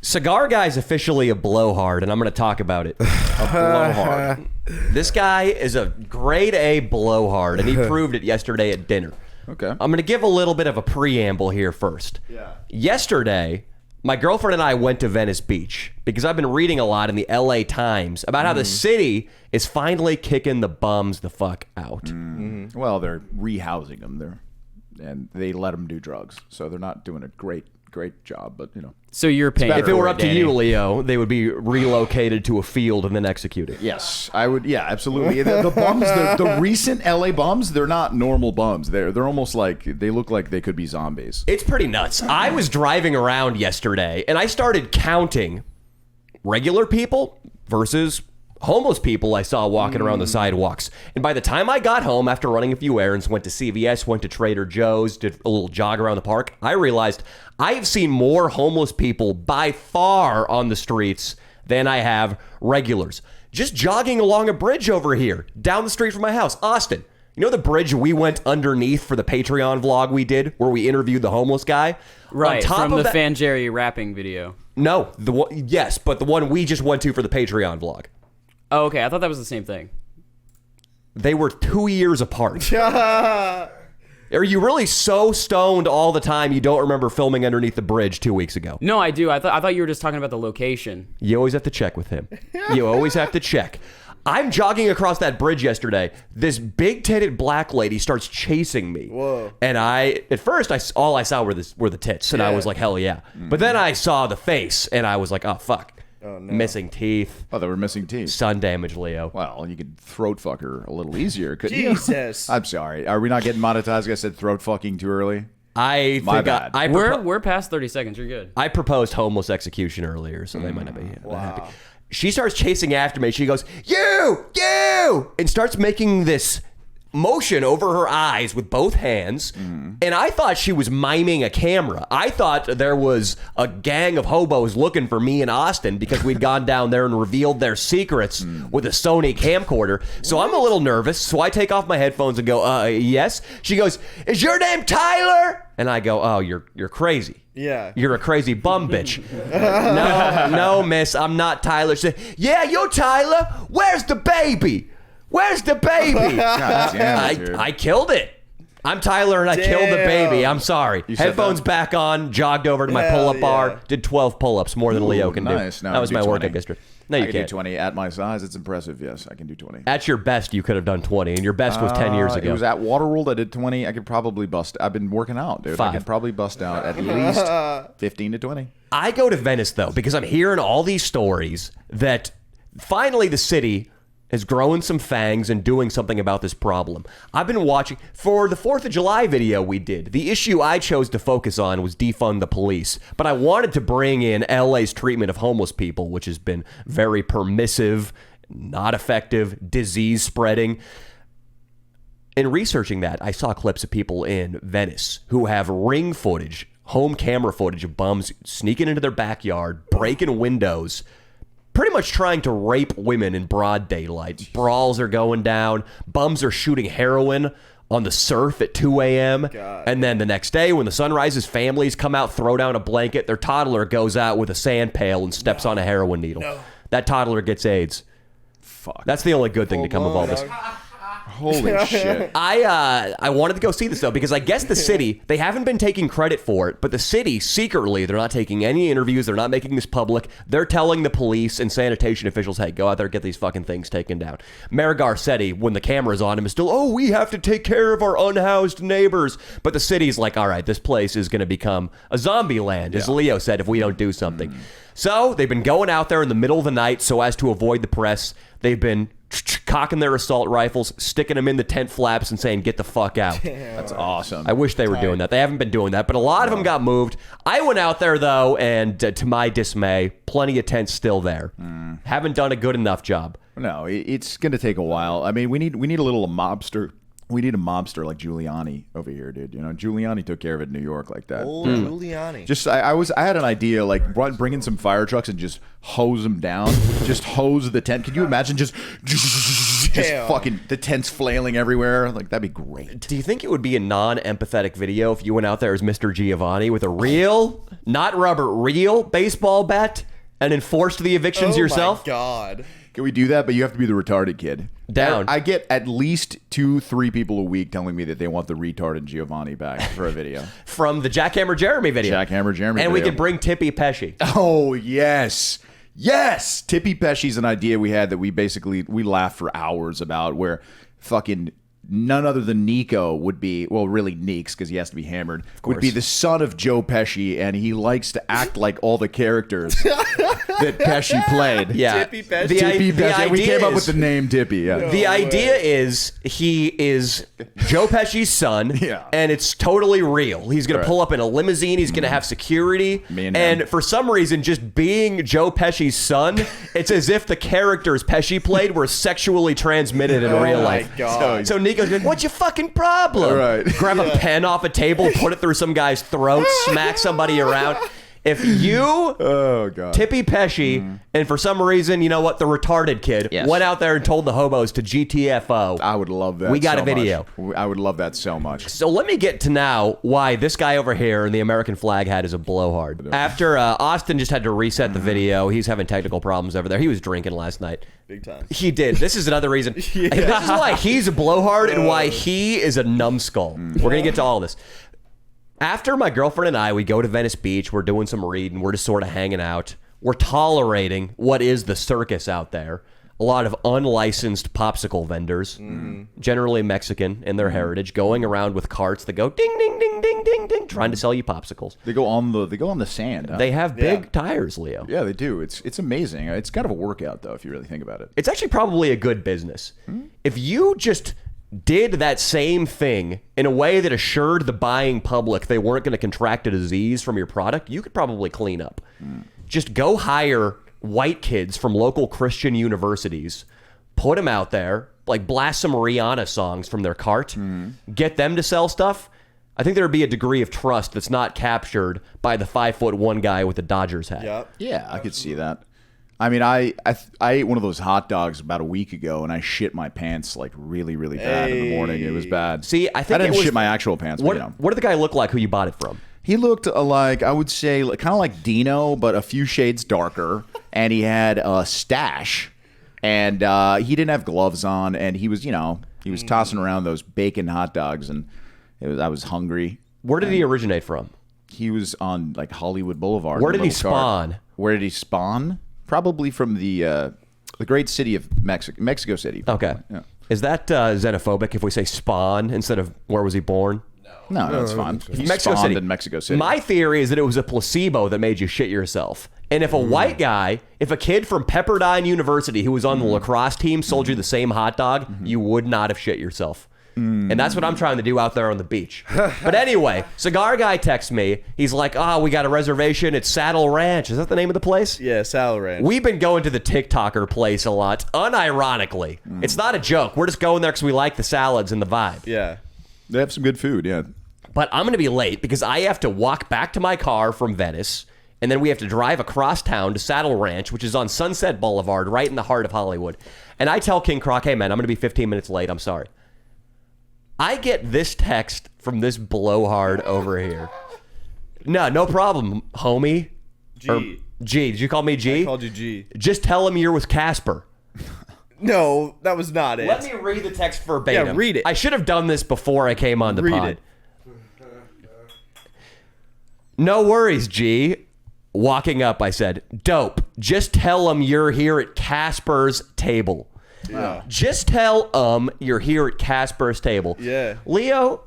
Cigar Guy's officially a blowhard, and I'm going to talk about it. A blowhard. This guy is a grade A blowhard, and he proved it yesterday at dinner. Okay. I'm going to give a little bit of a preamble here first. Yeah. Yesterday, my girlfriend and I went to Venice Beach because I've been reading a lot in the LA Times about how the city is finally kicking the bums the fuck out. Well, they're rehousing them. And they let them do drugs, so they're not doing a great job. But So you're paying. If it were up to Danny. you, Leo, they would be relocated to a field and then executed. yes, I would. Yeah, absolutely. The bums, the recent LA bums, they're not normal bums. They're almost like they look like they could be zombies. It's pretty nuts. I was driving around yesterday, and I started counting regular people versus homeless people I saw walking around the sidewalks. And by the time I got home after running a few errands, went to CVS, went to Trader Joe's, did a little jog around the park, I realized I have seen more homeless people by far on the streets than I have regulars. Just jogging along a bridge over here, down the street from my house, Austin. You know the bridge we went underneath for the Patreon vlog we did, where we interviewed the homeless guy? Right, On top from of the that, Fanjerry rapping video. No, yes, but the one we just went to for the Patreon vlog. Oh, okay. I thought that was the same thing. They were 2 years apart. Are you really so stoned all the time you don't remember filming underneath the bridge 2 weeks ago? No, I do. I thought you were just talking about the location. You always have to check with him. You always have to check. I'm jogging across that bridge yesterday. This big-titted black lady starts chasing me. Whoa. And at first, all I saw were the tits, and I was like, hell yeah. But then I saw the face, and I was like, oh, fuck. Oh, no. Missing teeth. Oh, they were missing teeth. Sun damage, Leo. Well, you could throat fuck her a little easier, couldn't you? Jesus. I'm sorry. Are we not getting monetized? I said throat fucking too early. I My think bad. We're past 30 seconds. You're good. I proposed homeless execution earlier, so they might not be happy. She starts chasing after me. She goes, you, and starts making this motion over her eyes with both hands. And I thought she was miming a camera. I thought there was a gang of hobos looking for me in Austin because we'd gone down there and revealed their secrets with a Sony camcorder. So I'm a little nervous. So I take off my headphones and go, yes. She goes, is your name Tyler? And I go, oh, you're crazy. Yeah. You're a crazy bum bitch. No, miss, I'm not Tyler. She said, yeah, you're Tyler. Where's the baby? Where's the baby? God damn it, dude. I killed it. I'm Tyler and I killed the baby. I'm sorry. said Headphones that? back on, jogged over to my Hell pull-up bar, yeah. did 12 pull-ups, more than Leo can nice. do. No, That I was can my do workout 20. history. No, I you can do can't. 20 at my size. It's impressive. Yes, I can do 20. At your best, you could have done 20, and your best was 10 years ago. It was at Waterworld. I did 20. I could probably bust. I've been working out, dude. I 5. could probably bust out at least 15 to 20. I go to Venice, though, because I'm hearing all these stories that finally the city is growing some fangs and doing something about this problem. I've been watching, for the 4th of July video we did, the issue I chose to focus on was defund the police. But I wanted to bring in LA's treatment of homeless people, which has been very permissive, not effective, disease spreading. In researching that, I saw clips of people in Venice who have ring footage, home camera footage of bums sneaking into their backyard, breaking windows, pretty much trying to rape women in broad daylight. Brawls are going down. Bums are shooting heroin on the surf at 2 a.m. And then the next day when the sun rises, families come out, throw down a blanket. Their toddler goes out with a sand pail and steps on a heroin needle. That toddler gets AIDS. Fuck. That's the only good thing to come of all this. Holy shit. I wanted to go see this, though, because I guess the city, they haven't been taking credit for it, but the city, secretly, they're not taking any interviews, they're not making this public, they're telling the police and sanitation officials, hey, go out there and get these fucking things taken down. Mayor Garcetti, when the camera's on him, is still, oh, we have to take care of our unhoused neighbors. But the city's like, all right, this place is going to become a zombie land, as Leo said, if we don't do something. So they've been going out there in the middle of the night so as to avoid the press. They've been cocking their assault rifles, sticking them in the tent flaps and saying, get the fuck out. That's awesome. I wish they were doing that. They haven't been doing that, but a lot of them got moved. I went out there, though, and to my dismay, plenty of tents still there. Haven't done a good enough job. No, it's going to take a while. I mean, we need a little mobster We need a mobster like Giuliani over here, dude. You know, Giuliani took care of it in New York like that. Old Giuliani. Just I had an idea, like bring in some fire trucks and just hose them down, just hose the tent. Can you imagine just Damn. fucking the tent's flailing everywhere? Like that'd be great. Do you think it would be a non-empathetic video if you went out there as Mr. Giovanni with a real, not rubber, real baseball bat and enforced the evictions yourself? Oh my God. Can we do that? But you have to be the retarded kid. Down. I get at least 2-3 people a week telling me that they want the retarded Giovanni back for a video. From the Jackhammer Jeremy video. Jackhammer Jeremy And we video. could bring Tippy Pesci. Oh, yes. Yes. Tippy Pesci's an idea we had that we laughed for hours about, where fucking none other than Nico would be, well, really Neeks, because he has to be hammered, would be the son of Joe Pesci, and he likes to act like all the characters that Pesci played. Yeah. Tippy Pesci. Tippy the Pesci. We idea came up with is- the name Tippy, yeah. The idea is he is Joe Pesci's son, Yeah. and it's totally real. He's going Right. to pull up in a limousine. He's going to have security. Me and him. for some reason, just being Joe Pesci's son, it's as if the characters Pesci played were sexually transmitted in real my life. God. So Nico's like, what's your fucking problem? Right. Grab a pen off a table, put it through some guy's throat, smack somebody around. If you... Oh, God. Tippy Pesci, and for some reason, you know what, the retarded kid Yes. went out there and told the hobos to GTFO. I would love that. We got so a video. much. I would love that so much. So let me get to now why this guy over here in the American flag hat is a blowhard. After Austin just had to reset the video, he's having technical problems over there. He was drinking last night. Big time. He did. This is another reason. Yeah. This is why he's a blowhard and why he is a numbskull. We're going to get to all this. After my girlfriend and I, we go to Venice Beach. We're doing some reading. We're just sort of hanging out. We're tolerating what is the circus out there. A lot of unlicensed popsicle vendors, generally Mexican in their heritage, going around with carts that go ding, ding, ding, ding, ding, ding, trying to sell you popsicles. They go on the sand. Huh? They have big Yeah. tires, Leo. Yeah, they do. It's amazing. It's kind of a workout, though, if you really think about it. It's actually probably a good business. If you just did that same thing in a way that assured the buying public they weren't going to contract a disease from your product, you could probably clean up. Just go hire white kids from local Christian universities, put them out there, like blast some Rihanna songs from their cart, get them to sell stuff. I think there would be a degree of trust that's not captured by the 5'1" guy with the Dodgers hat. Yep. Yeah, I could see that. I mean, I ate one of those hot dogs about a week ago, and I shit my pants like really, really bad in the morning. It was bad. See, I think I didn't it was- shit my actual pants. What, But, you know. what did the guy look like who you bought it from? He looked like, I would say, kind of like Dino, but a few shades darker. And he had a stash, and he didn't have gloves on, and he was, he was tossing around those bacon hot dogs, and I was hungry. Where did he originate from? He was on like Hollywood Boulevard. Where in a did he little cart. spawn? Where did he spawn? Probably from the great city of Mexico City. Okay. Yeah. Is that xenophobic if we say spawn instead of where was he born? No, it's fine. He Mexico spawned City. in Mexico City. My theory is that it was a placebo that made you shit yourself. And if a white guy, if a kid from Pepperdine University who was on the lacrosse team sold you the same hot dog, you would not have shit yourself. And that's what I'm trying to do out there on the beach. But anyway, cigar guy texts me. He's like, "Oh, we got a reservation at Saddle Ranch." Is that the name of the place? Yeah, Saddle Ranch. We've been going to the TikToker place a lot, unironically. It's not a joke. We're just going there because we like the salads and the vibe. Yeah. They have some good food, yeah. But I'm going to be late because I have to walk back to my car from Venice, and then we have to drive across town to Saddle Ranch, which is on Sunset Boulevard, right in the heart of Hollywood. And I tell King Croc, "Hey, man, I'm going to be 15 minutes late. I'm sorry." I get this text from this blowhard over here. No problem, homie. G. Or G. Did you call me G? I called you G. Just tell him you're with Casper. No, that was not it. Let me read the text verbatim. Yeah, read it. I should have done this before I came on the Read pod. it. No worries, G. Walking up, I said, "Dope. Just tell him you're here at Casper's table." Yeah. Just tell you're here at Casper's table. Yeah. Leo,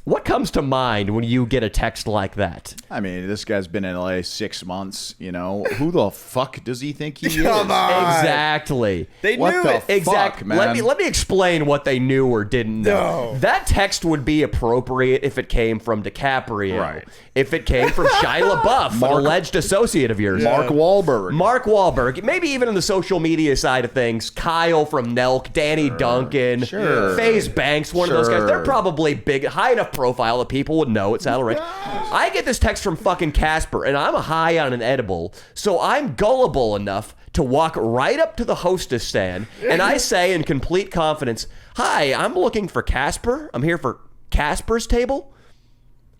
What comes to mind when you get a text like that? I mean, this guy's been in LA 6 months. You know, who the fuck does he think he is? Come on. Exactly. They What knew the it. Exactly. Fuck, man. Let me explain what they knew or didn't know. No. That text would be appropriate if it came from DiCaprio. Right. If it came from Shia LaBeouf, an alleged associate of yours. Mark Wahlberg. Mark Wahlberg. Maybe even on the social media side of things, Kyle from Nelk, Danny Duncan, Sure. FaZe Banks, one of those guys. Sure. They're probably big, high enough profile that people would know it's Saddle Ranch. I get this text from fucking Casper, and I'm high on an edible, so I'm gullible enough to walk right up to the hostess stand, and I say in complete confidence, "Hi, I'm looking for Casper. I'm here for Casper's table."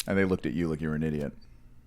And they looked at you like you were an idiot.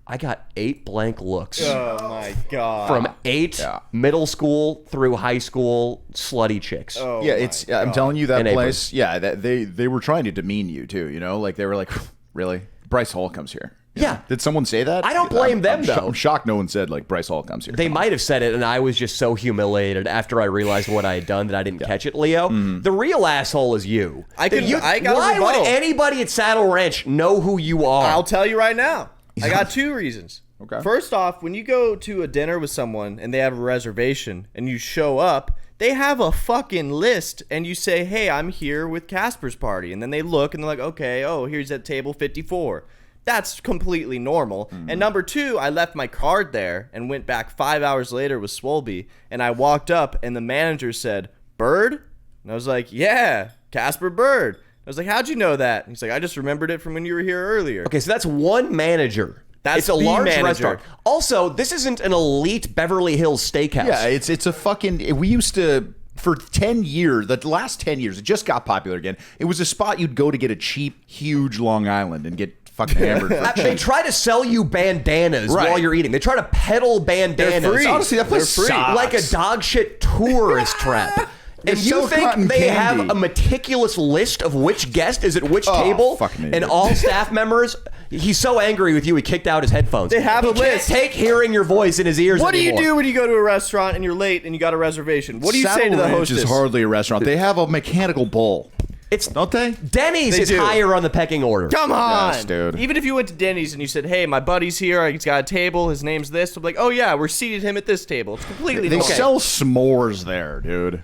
I got 8 blank looks. Oh my god. From 8 Yeah. middle school through high school slutty chicks. Oh Yeah, my it's. I'm telling you, that And April. place. Yeah, that they were trying to demean you too. You know, like they were like, really, Bryce Hall comes here. You Yeah. know? Did someone say that? I don't blame them, though. I'm shocked no one said like Bryce Hall comes here. They Come on. might have said it, and I was just so humiliated after I realized what I had done that I didn't catch it, Leo. The real asshole is you. I got Why a would rebuttal. anybody at Saddle Ranch know who you are? I'll tell you right now. I got 2 reasons. Okay. First off, when you go to a dinner with someone and they have a reservation and you show up, they have a fucking list and you say, "Hey, I'm here with Casper's party." And then they look and they're like, "Okay, oh, here's at table 54." That's completely normal. And number 2, I left my card there and went back 5 hours later with Swolby, and I walked up and the manager said, "Bird?" And I was like, "Yeah, Casper Bird." I was like, "How'd you know that?" And he's like, "I just remembered it from when you were here earlier." Okay, so that's one manager. That's it's a the large manager. restaurant. Also, this isn't an elite Beverly Hills steakhouse. Yeah, it's a fucking. We used to. For 10 years, the last 10 years, it just got popular again. It was a spot you'd go to get a cheap, huge Long Island and get fucking hammered for They cheap. try to sell you bandanas Right. while you're eating. They try to peddle bandanas. They're free. Honestly, that place They're free. sucks. Like a dog shit tourist trap. And They you sell think cotton they candy. have a meticulous list of which guest is at which Oh, table? fucking And idiot. all staff members? He's so angry with you, he kicked out his headphones. They have he a can't list. take hearing your voice in his ears What do you anymore. do when you go to a restaurant and you're late and you got a reservation? What do you say to the Saddle Ranch hostess? is hardly a restaurant. They have a mechanical bull. It's Don't they? Denny's They is do. higher on the pecking order. Come on, Yes, dude. Even if you went to Denny's and you said, "Hey, my buddy's here. He's got a table. His name's this." I'm like, "Oh yeah, we're seated him at this table." It's completely They normal. sell s'mores there, dude.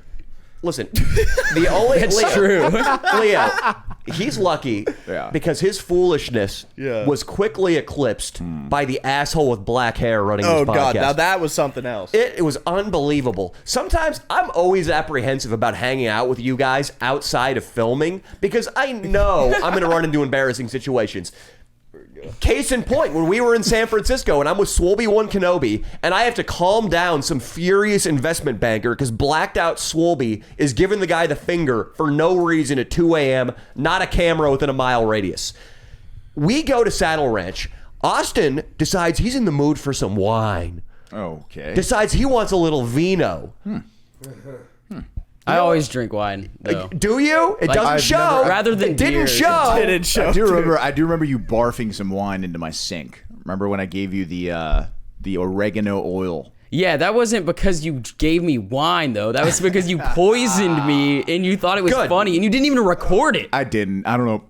Listen, the only It's Leo, true. Leo, he's lucky Yeah. because his foolishness Yeah. was quickly eclipsed by the asshole with black hair running Oh this podcast. god, now that was something else. It was unbelievable. Sometimes I'm always apprehensive about hanging out with you guys outside of filming because I know I'm going to run into embarrassing situations. Case in point, when we were in San Francisco and I'm with Swolby One Kenobi and I have to calm down some furious investment banker because blacked out Swolby is giving the guy the finger for no reason at 2 a.m., not a camera within a mile radius. We go to Saddle Ranch. Austin decides he's in the mood for some wine. Okay. Decides he wants a little vino. I always drink wine, though. Do you? It Like, doesn't I've show. never- Rather than it didn't beer. show. Didn't show. I do remember you barfing some wine into my sink. Remember when I gave you the oregano oil? Yeah, that wasn't because you gave me wine, though. That was because you poisoned me and you thought it was Good. funny and you didn't even record it. I didn't. I don't know.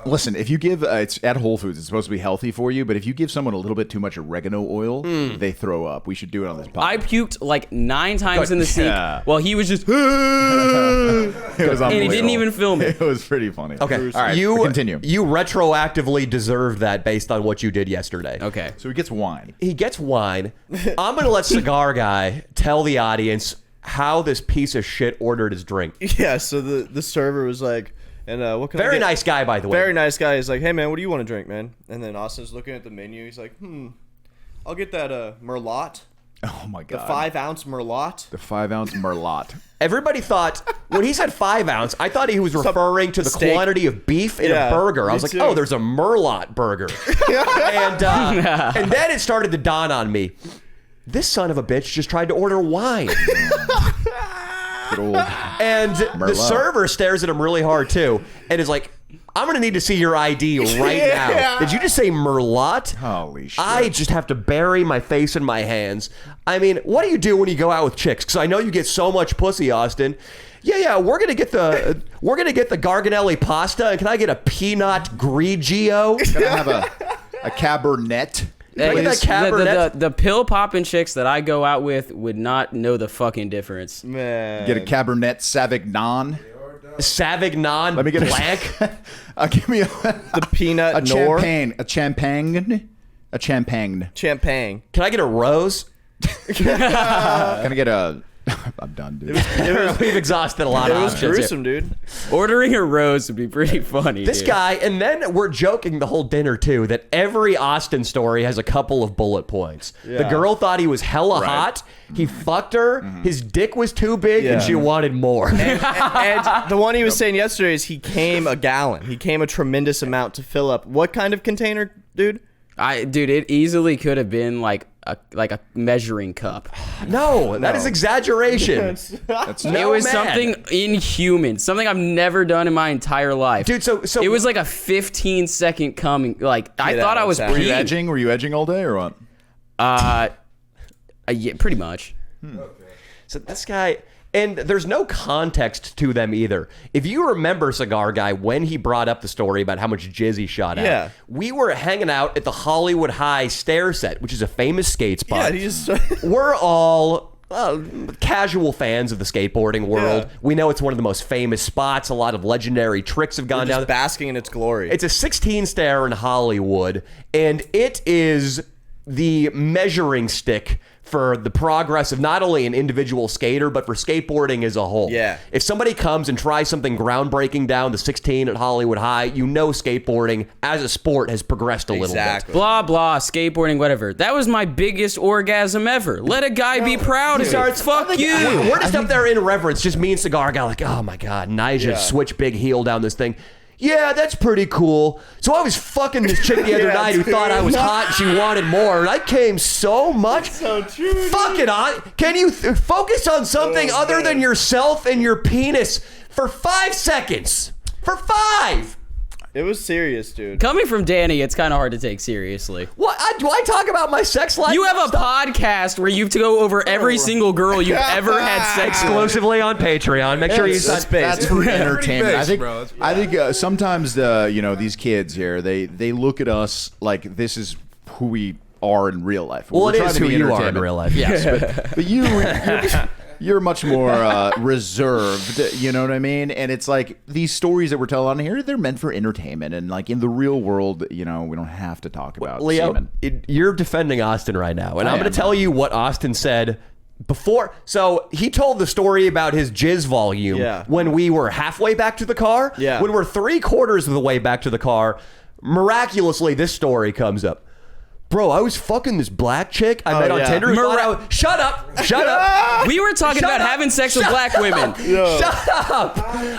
Listen, if you give it's at Whole Foods, it's supposed to be healthy for you. But if you give someone a little bit too much oregano oil, they throw up. We should do it on this podcast. I puked like 9 times in the sink Yeah. while he was just. It was And he didn't unbelievable. even film it. It was pretty funny. Okay, all right. you continue. You retroactively deserve that based on what you did yesterday. Okay. So he gets wine. He gets wine. I'm gonna let Cigar Guy tell the audience how this piece of shit ordered his drink. Yeah, so the server was like, and what can I Very get? nice guy, by the way. Very nice guy. He's like, "Hey man, what do you want to drink, man?" And then Austin's looking at the menu. He's like, I'll get that Merlot, Oh my the god. 5-ounce Merlot." The 5-ounce Merlot. Everybody thought when he said 5 ounce, I thought he was referring to the steak. quantity of beef in Yeah, a burger. I me was like, too. oh, there's a Merlot burger. and then it started to dawn on me. This son of a bitch just tried to order wine. Good old. And the Merlot. server stares at him really hard too and is like, I'm gonna need to see your ID right now. Did you just say Merlot? Holy shit. I just have to bury my face in my hands. I mean, what do you do when you go out with chicks? Because I know you get so much pussy, Austin. Yeah, we're gonna get the Garganelli pasta, and can I get a peanut grigio? Can I have a Cabernet? Look at that Cabernet. The pill popping chicks that I go out with would not know the fucking difference. Man. Get a Cabernet Sauvignon. Savignon Let me get Blanc. Give me The peanut a nor champagne. A champagne. A champagne. champagne. Can I get a rose? Can I get a... I'm done, dude. We've exhausted a lot It of was options here. gruesome, dude. Ordering a rose would be pretty funny. This dude. guy, and then we're joking the whole dinner too that every Austin story has a couple of bullet points. The Yeah. girl thought he was hella hot. He fucked her. His dick was too big, and Yeah. she wanted more. And the one he was saying yesterday is he came a gallon. He came a tremendous amount to fill up. What kind of container, dude? Dude, it easily could have been like a measuring cup. No, that is exaggeration. That's It was man. something inhuman, something I've never done in my entire life. Dude, so it was like a 15-second coming. Like I Get thought out I of was town. Were you peeing. edging? Were you edging all day or what? Yeah, pretty much. So this guy, and there's no context to them either. If you remember Cigar Guy, when he brought up the story about how much jizz he shot at, Yeah. we were hanging out at the Hollywood High stair set, which is a famous skate spot. Yeah, he's We're all casual fans of the skateboarding world. Yeah. We know it's one of the most famous spots. A lot of legendary tricks have gone down. just basking in its glory. It's a 16 stair in Hollywood, and it is the measuring stick for the progress of not only an individual skater, but for skateboarding as a whole. Yeah. If somebody comes and tries something groundbreaking down the 16 at Hollywood High, you know skateboarding as a sport has progressed a little bit. Exactly. Blah blah, skateboarding, whatever. That was my biggest orgasm ever. Let a guy be proud of it. Fuck you. We're just up there in reverence, just me and Cigar Guy, like, oh my God, Nija Yeah. switch big heel down this thing. Yeah, that's pretty cool. So I was fucking this chick the other Yeah, night who thought I was hot and she wanted more, and I came so much. so true. Fuck it, can you focus on something Oh, other man. than yourself and your penis for 5 seconds? For 5! It was serious, dude. Coming from Danny, it's kind of hard to take seriously. What? Do I talk about my sex life? You have a podcast where you have to go over every single girl you've ever had sex with. exclusively on Patreon. Make sure you sign. That's for entertainment. base, bro. I think sometimes these kids here they look at us like this is who we are in real life. Well, We're it trying is to who be you are in entertainment. real life. Yes, but you're much more reserved. You know what I mean? And it's like these stories that we're telling on here, they're meant for entertainment. And like in the real world, we don't have to talk about Leo, semen. you're defending Austin right now, and I I'm going am. to tell you what Austin said before. So he told the story about his jizz volume Yeah. when we were halfway back to the car. Yeah. When we're 3/4 of the way back to the car, miraculously, this story comes up. Bro, I was fucking this black chick I met on yeah. Tinder. Who thought I was, shut up! Shut up! We were talking Shut about up. having sex with Shut black up. women. Shut up!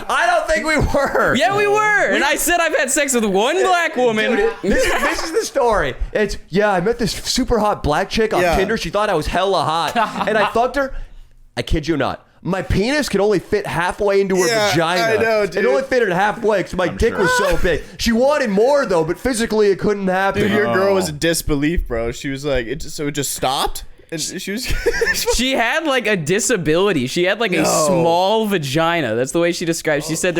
I don't think we were. Yeah, we were. And I said I've had sex with one black woman. Dude, this is the story. It's, I met this super hot black chick on Yeah. Tinder. She thought I was hella hot. And I fucked her. I kid you not. My penis could only fit halfway into her Yeah, vagina. I know, It dude. only fit it halfway because my dick was so big. She wanted more, though, but physically it couldn't happen. Dude, your girl was in disbelief, bro. She was like, it just stopped? And she was... She had like a disability. She had like a small vagina. That's the way she described. She said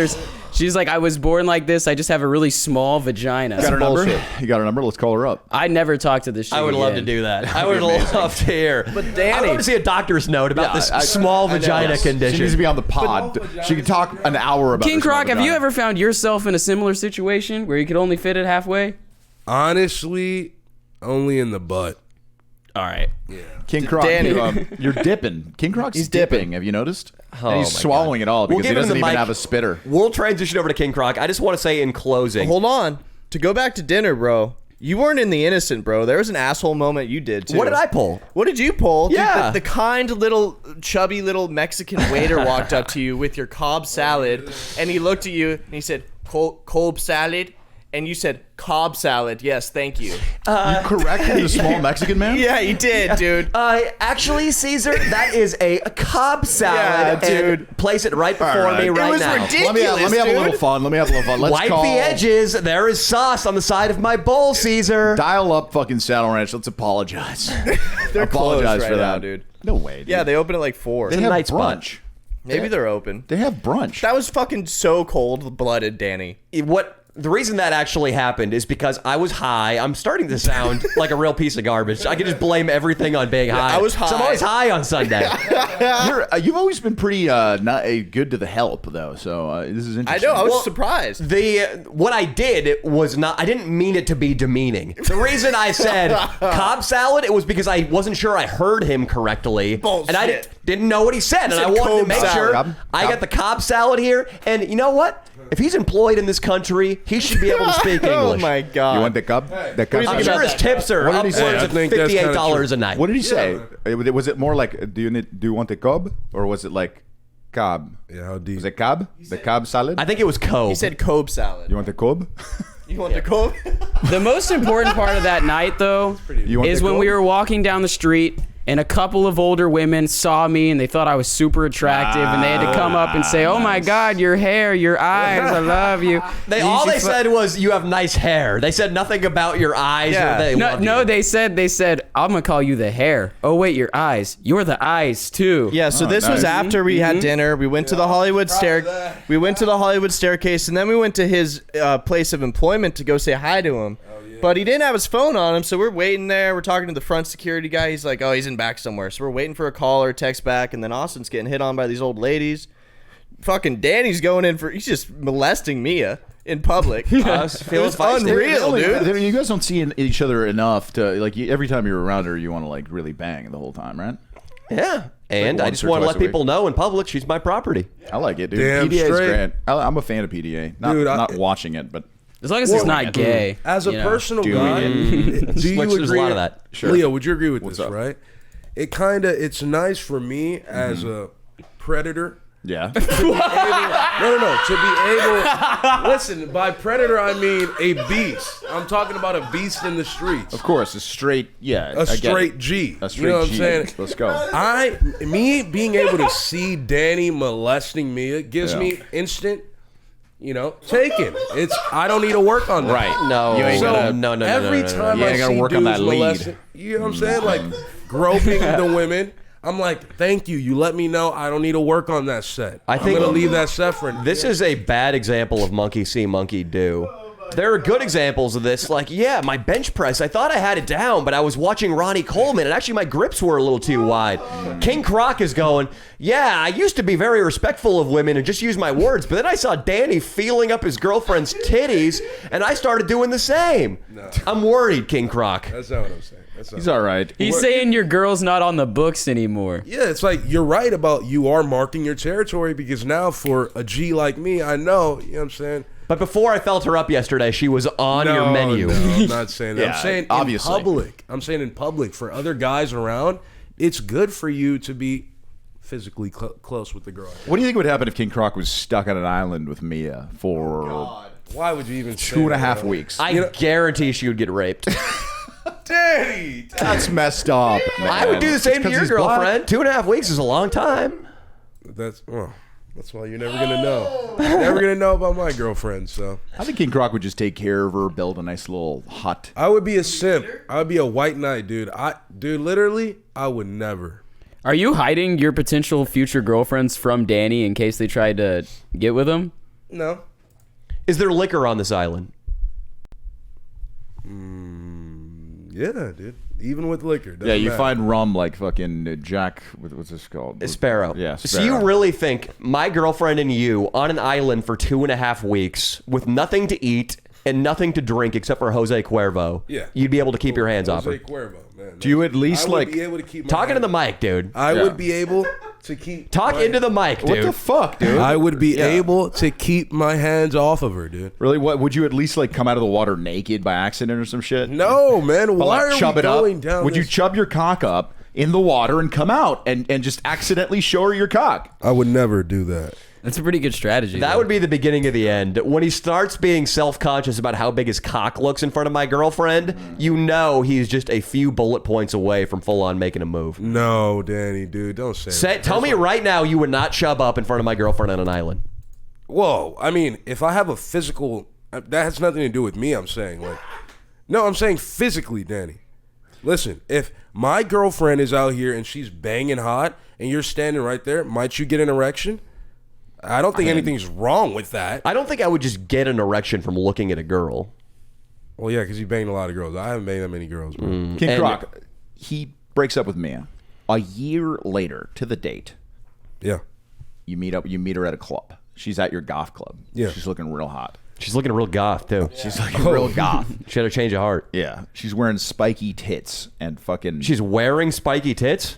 she's like, I was born like this. I just have a really small vagina. Got her number? bullshit. You got her number? Let's call her up. I never talked to this chick I would love to again. do that. I would love to hear. But Danny- I'd love to see a doctor's note about this small vagina She needs condition. to be on the pod. She can talk an hour about King her small Croc, have you vagina. ever found yourself in a similar situation where you could only fit it halfway? Honestly, only in the butt. All right. King Croc, Danny. you're dipping. King Croc's He's dipping. dipping. Have you noticed? Oh And he's my swallowing it all We'll because he give him doesn't the even mic. have a spitter. We'll transition over to King Croc. I just want to say in closing. Hold on. To go back to dinner, bro. You weren't in the innocent, bro. There was an asshole moment you did, too. What did I pull? What did you pull? Dude, Yeah. the kind little, chubby little Mexican waiter walked up to you with your Cobb salad, and he looked at you, and he said, Cobb salad? and you said Cobb salad. Yes, thank you. You corrected the small Mexican man? Yeah, he did, dude. Actually, Caesar, that is a Cobb salad. Yeah, dude. And place it right before right. me It right was now. ridiculous. Let me have a dude. little fun. Let's Wipe call, the edges. There is sauce on the side of my bowl, Caesar. Dial up fucking Saddle Ranch. Let's apologize. They're apologize closed for right that, now, dude. No way. Dude. Yeah, they open at like 4. They a have night spot. brunch. Maybe they're open. They have brunch. That was fucking so cold-blooded, Danny. The reason that actually happened is because I was high. I'm starting to sound like a real piece of garbage. I can just blame everything on being high. I was So I'm high. always high on Sunday. You've always been pretty not good to the help though. So this is I interesting. know. I was Well, surprised. What I did was not. I didn't mean it to be demeaning. The reason I said Cobb salad, it was because I wasn't sure I heard him correctly, Bullshit. and I didn't know what he said, and said I wanted to Cobb make salad. sure Cobb. I got the Cobb salad here. And you know what? If he's employed in this country, he should be able to speak English. Oh my god. You want the cup? The cup. do you I'm think sure about his that? tips are What did he upwards say? I of think that's kinda $58 true. a night. What did he say? Was it more like do you want the cob or was it like cob? Yeah, how deep? Was it cob? The cob salad? I think it was Cobb. He said Cobb salad. You want the cob? You want the Cobb? The most important part of that night, though, You want is the when cob? we were walking down the street and a couple of older women saw me and they thought I was super attractive and they had to come up and say, "Oh my God, your hair, your eyes, I love you." All You they should fu- said was you have nice hair. They said nothing about your eyes. Yeah. Or they No, love no, you. they said, "I'm gonna call you the hair." Oh wait, your eyes. You're the eyes too. Yeah, so this was nice. after we had dinner. We went to the Hollywood We went to the Hollywood staircase, and then we went to his place of employment to go say hi to him. But he didn't have his phone on him, so we're waiting there. We're talking to the front security guy. He's like, "Oh, he's in back somewhere." So we're waiting for a call or a text back, and then Austin's getting hit on by these old ladies. Fucking Danny's going in for. He's just molesting Mia in public. It was unreal, dude. You guys don't see each other enough to like. Every time you're around her, you want to like really bang the whole time, right? Yeah. And I once just or want to twice let a people know in public she's my property. I like it, dude. Damn PDA is straight. great. I'm a fan of PDA. Not Dude, not watching it, but As long as it's not gay. As a you know. personal Doing guy, do you Which agree? there's a lot of that. Sure. Leo, would you agree with What's this? up? Right? It's nice for me as a predator. yeah. No. To be able, listen. By predator, I mean a beast. I'm talking about a beast in the streets, Of course, a straight. Yeah. a straight G. A straight you know what G. I'm saying? Let's go. Me being able to see Danny molesting Mia gives Yeah. me instant, taken. I don't need to work on that. Right. No. You ain't So gonna- no. every time You I ain't gotta see work on dudes that lead. molesting, you know what I'm saying? Like groping the women. I'm like, thank you. You let me know I don't need to work on that set. I think- I'm gonna leave that set for This is a bad example of monkey see, monkey do. There are good examples of this. Like, yeah, my bench press, I thought I had it down, but I was watching Ronnie Coleman, and actually my grips were a little too wide. King Croc is going, yeah, I used to be very respectful of women and just use my words, but then I saw Danny feeling up his girlfriend's titties, and I started doing the same. I'm worried, King Croc. That's not what I'm saying. That's not He's all right. He's saying your girl's not on the books anymore. Yeah, it's like you're right about you are marking your territory because now for a G like me, I know, you know what I'm saying? But before I felt her up yesterday, she was on your menu. No, I'm not saying that. Yeah, I'm saying obviously. in public. I'm saying in public for other guys around, it's good for you to be physically close with the girl. What do you think would happen if King Croc was stuck on an island with Mia for Why would you even 2.5 weeks? I guarantee she would get raped. Daddy! That's messed up. I would do the same to your girlfriend. 2.5 weeks is a long time. That's why you're never gonna know. Never gonna know about my girlfriend. So I think King Croc would just take care of her, build a nice little hut. I would be a simp. I would be a white knight, dude. Literally, I would never. Are you hiding your potential future girlfriends from Danny in case they tried to get with him? No. Is there liquor on this island? Yeah, dude. Even with liquor. doesn't Yeah, you matter. find rum like fucking Jack. What's this called? Sparrow. Yeah, So you Sparrow. really think my girlfriend and you on an island for 2.5 weeks with nothing to eat and nothing to drink except for Jose Cuervo, Yeah. you'd be able to keep your hands off Jose her? Cuervo, man. Do you at least I would like be able to keep my Talking to hands- the mic, dude. I Yeah. would be able to keep Talk my- into the mic, dude. What the fuck, dude? I would be able to keep my hands off of her, dude. Really? What would you at least like come out of the water naked by accident or some shit? No, man. But, Why like, are chub we it up? going down? Would you this- chub your cock up in the water and come out and just accidentally show her your cock? I would never do that. That's a pretty good strategy. That though. would be the beginning of the end. When he starts being self-conscious about how big his cock looks in front of my girlfriend, you know he's just a few bullet points away from full-on making a move. No, Danny, dude, don't say that. Tell me right now you would not chub up in front of my girlfriend on an island. Whoa, I mean, if I have a physical, that has nothing to do with me. I'm saying no, I'm saying physically, Danny. Listen, if my girlfriend is out here and she's banging hot and you're standing right there, might you get an erection? I don't think anything's wrong with that. I don't think I would just get an erection from looking at a girl. Well, yeah, because you banged a lot of girls. I haven't banged that many girls, bro. King And- Croc, he breaks up with Mia. A year later, to the date, Yeah. you meet her at a club. She's at your golf club. Yeah. She's looking real hot. She's looking real goth, too. She's looking real goth. She had a change of heart. Yeah. She's wearing spiky tits and fucking She's wearing spiky tits?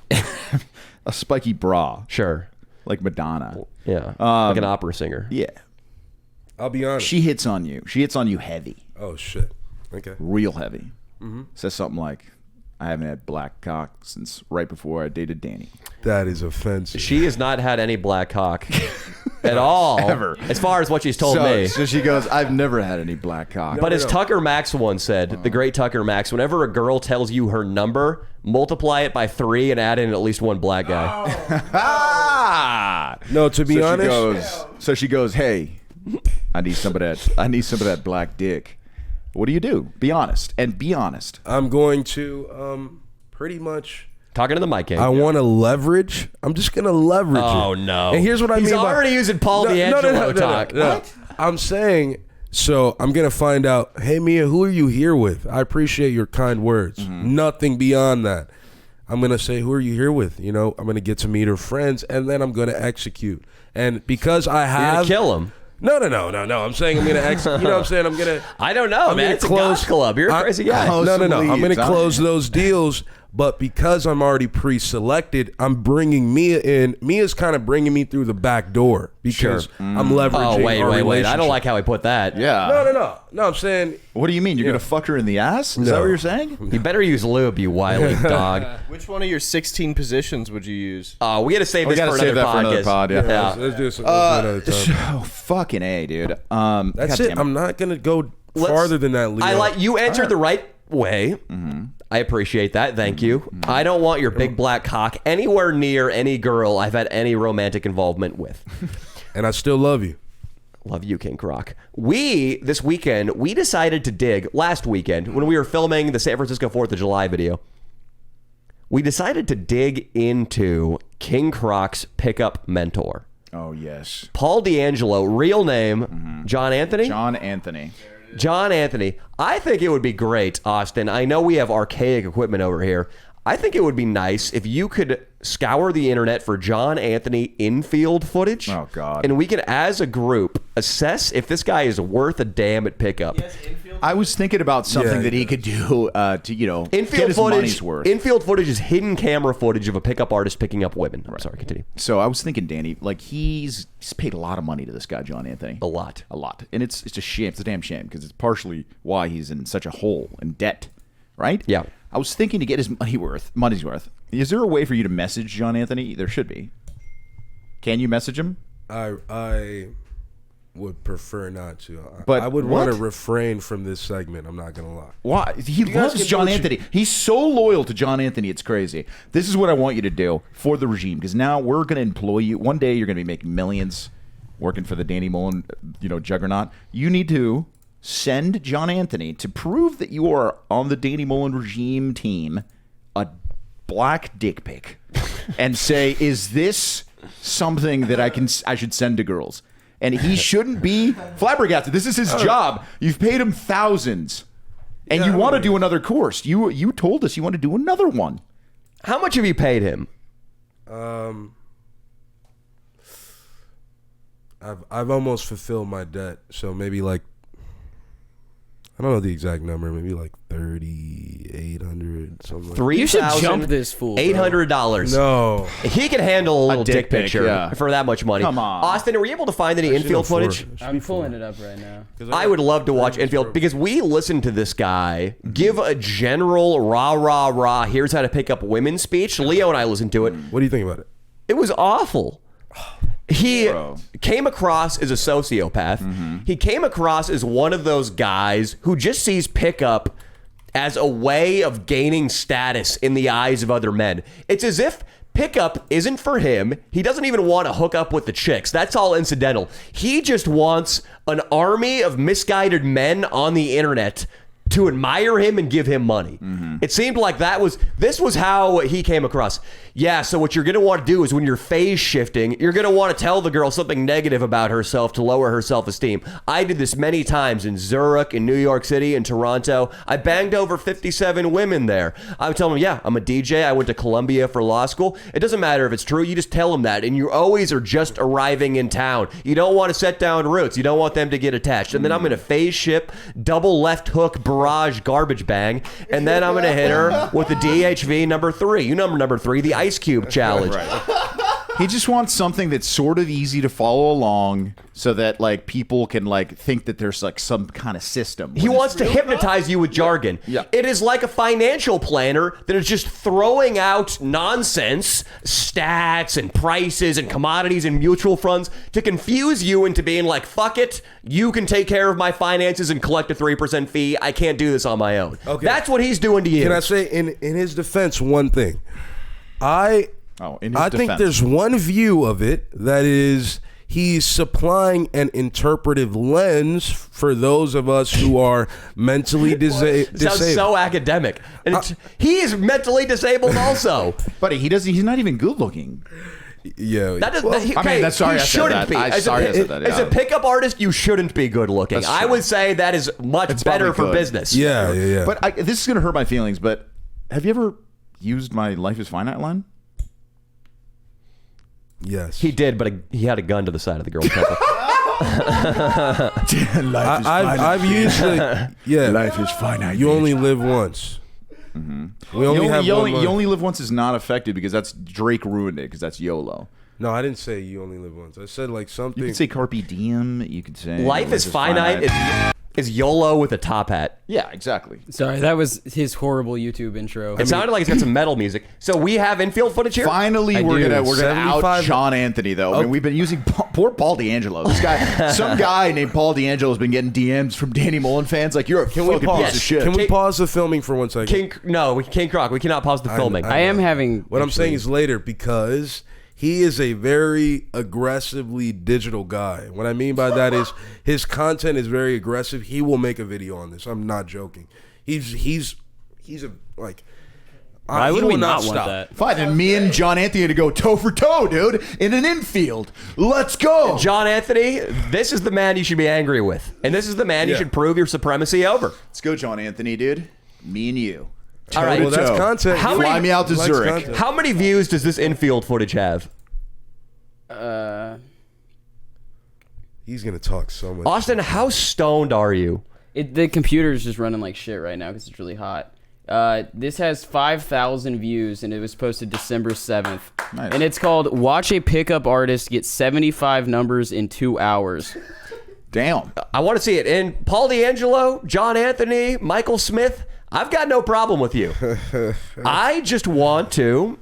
a spiky bra, Sure. like Madonna. Yeah. Like an opera singer. Yeah. I'll be honest. She hits on you. She hits on you heavy, Oh, shit. Okay. real heavy. Says something like, I haven't had black cock since right before I dated Danny. That is offensive. She has not had any black cock at all. Ever. As far as what she's told me. So she goes, I've never had any black cock. But as Tucker Max once said, the great Tucker Max, whenever a girl tells you her number, multiply it by 3 and add in at least one black guy. Ah! No, to be honest, She goes, hey, I need some of that black dick. What do? Be honest. And be honest. I'm going to pretty much. Talking to the mic, I want to leverage. I'm just going to leverage Oh, it. no. And here's what I He's mean. already using Paul D'Angelo talk. What? I'm saying, so I'm going to find out, hey, Mia, who are you here with? I appreciate your kind words. Nothing beyond that. I'm going to say, who are you here with? You know, I'm going to get to meet her friends, and then I'm going to execute. And because I You're going have... to kill him. No. I'm saying I'm going to execute. You know what I'm saying? I'm going to... I don't know, man. gonna It's a goth club. You're a crazy guy. Close No. some I'm going leads, to huh? close those deals, but because I'm already pre-selected, I'm bringing Mia in. Mia's kind of bringing me through the back door because I'm leveraging. Oh, wait. our I don't relationship. like how he put that. Yeah. No. I'm saying What do you mean? You're Yeah. going to fuck her in the ass? Is that No. what you're saying? You better use lube, you wily dog. Which one of your 16 positions would you use? We got to save We this gotta for save another that for another podcast. pod, yeah. let's do this another time. So fucking A, dude. That's goddamn it. I'm not going to go Let's- farther than that, Leo. I like you answered the right way. I appreciate that. Thank you. I don't want your big black cock anywhere near any girl I've had any romantic involvement with. And I still love you. Love you, King Croc. This weekend, we decided to dig, last weekend, when we were filming the San Francisco 4th of July video, we decided to dig into King Croc's pickup mentor. Oh, yes. Paul D'Angelo, real name, John Anthony? John Anthony. John Anthony. I think it would be great, Austin. I know we have archaic equipment over here. I think it would be nice if you could scour the internet for John Anthony infield footage. Oh, God. And we could, as a group, assess if this guy is worth a damn at pickup. I was thinking about something Yeah. that he could do to, get Infield his footage. money's worth. Infield footage is hidden camera footage of a pickup artist picking up women. I'm sorry, continue. So I was thinking, Danny, like he's paid a lot of money to this guy, John Anthony. A lot. And it's a shame. It's a damn shame because it's partially why he's in such a hole in debt, right? Yeah. I was thinking to get his money's worth. Is there a way for you to message John Anthony? There should be. Can you message him? I would prefer not to. But I would want to what? refrain from this segment. I'm not gonna lie. Why? He guys loves can do John what you- Anthony. He's so loyal to John Anthony. It's crazy. This is what I want you to do for the regime because now we're going to employ you. One day you're going to be making millions working for the Danny Mullen, juggernaut. You need to send John Anthony to prove that you are on the Danny Mullen regime team a black dick pic and say, is this something that I should send to girls? And he shouldn't be flabbergasted. This is his job. You've paid him thousands. And Yeah, you I want to mean- do another course. You told us you want to do another one. How much have you paid him? I've almost fulfilled my debt, so maybe like I don't know the exact number, maybe like 3,800 something. Like You should jump this fool, bro. $800. No, He can handle a little dick dick pic, picture yeah. for that much money. Come on. Austin, were you able to find any infield footage? I'm pulling it up right now. I would love to watch infield because we listened to this guy give a general rah, here's how to pick up women speech. Leo and I listened to it. What do you think about it? It was awful. He Bro. came across as a sociopath. He came across as one of those guys who just sees pickup as a way of gaining status in the eyes of other men. It's as if pickup isn't for him. He doesn't even want to hook up with the chicks. That's all incidental. He just wants an army of misguided men on the internet to admire him and give him money. It seemed like this was how he came across. Yeah, so what you're going to want to do is when you're phase shifting, you're going to want to tell the girl something negative about herself to lower her self-esteem. I did this many times in Zurich, in New York City, in Toronto. I banged over 57 women there. I would tell them, yeah, I'm a DJ. I went to Columbia for law school. It doesn't matter if it's true. You just tell them that. And you always are just arriving in town. You don't want to set down roots. You don't want them to get attached. And then I'm going to phase ship, double left hook, barrage, garbage bang. And then I'm going to hit her with the DHV number 3. You know number 3, the Ice Cube challenge. He just wants something that's sort of easy to follow along, so that like people can like think that there's like some kind of system. He wants to hypnotize you with jargon. Yeah. It is like a financial planner that is just throwing out nonsense, stats and prices and commodities and mutual funds to confuse you into being like, fuck it, you can take care of my finances and collect a 3% fee. I can't do this on my own. Okay. That's what he's doing to you. Can I say in his defense one thing? I think there's one view of it that is he's supplying an interpretive lens for those of us who are mentally disabled. Sounds so academic. And he is mentally disabled also. Buddy, he's not even good looking. Yeah. That is, that's sorry he I said shouldn't that. be. I said that, As a yeah. pickup artist, you shouldn't be good looking. That's I true. would say that is much It's better probably for good. business. Yeah. But this is gonna hurt my feelings. But have you ever used my "Life is Finite" line? Yes. He did, but he had a gun to the side of the girl's temple. I've usually Life is finite. You only live once. We only have you one life. only live once is not affected because that's Drake ruined it because that's YOLO. No, I didn't say you only live once. I said like something. You could say Carpe Diem. You could say Life is finite. Is YOLO with a top hat. Yeah, exactly. Sorry, that was his horrible YouTube intro. It sounded like it's got some metal music. So we have infield footage here. Finally, we're do. gonna out 75 John Anthony though. I mean, we've been using poor Paul D'Angelo. This guy, some guy named Paul D'Angelo has been getting DMs from Danny Mullen fans like you're a fucking pause? piece of shit. Can we pause the filming for 1 second? King Croc. We cannot pause the filming. I am having. What I'm saying is later because he is a very aggressively digital guy. What I mean by that is his content is very aggressive. He will make a video on this. I'm not joking. He's a like. Why he would will we not stop. want that? Fine, and me and John Anthony to go toe for toe, dude, in an infield. Let's go. John Anthony, this is the man you should be angry with. And this is the man you Yeah. should prove your supremacy over. Let's go, John Anthony, dude. Me and you. All right. Well, that's content. How Fly many- me out to He likes Zurich. content. How many views does this infield footage have? He's gonna talk so much. Austin, how stoned are you? The computer is just running like shit right now because it's really hot. This has 5,000 views and it was posted December 7th. Nice. And it's called "Watch a Pickup Artist Get 75 Numbers in 2 Hours." Damn. I want to see it. And Paul D'Angelo, John Anthony, Michael Smith, I've got no problem with you. I just want to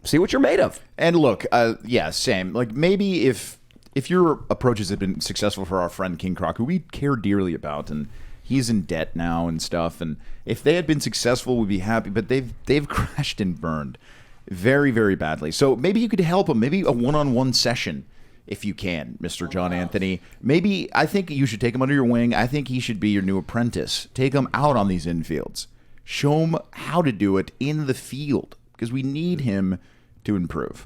see what you're made of. And look, yeah, same. Like maybe if your approaches had been successful for our friend King Croc, who we care dearly about, and he's in debt now and stuff, and if they had been successful, we'd be happy. But they've crashed and burned very, very badly. So maybe you could help them. Maybe a one-on-one session. If you can, Mr. John Anthony. Maybe I think you should take him under your wing. I think he should be your new apprentice. Take him out on these infields. Show him how to do it in the field because we need him to improve.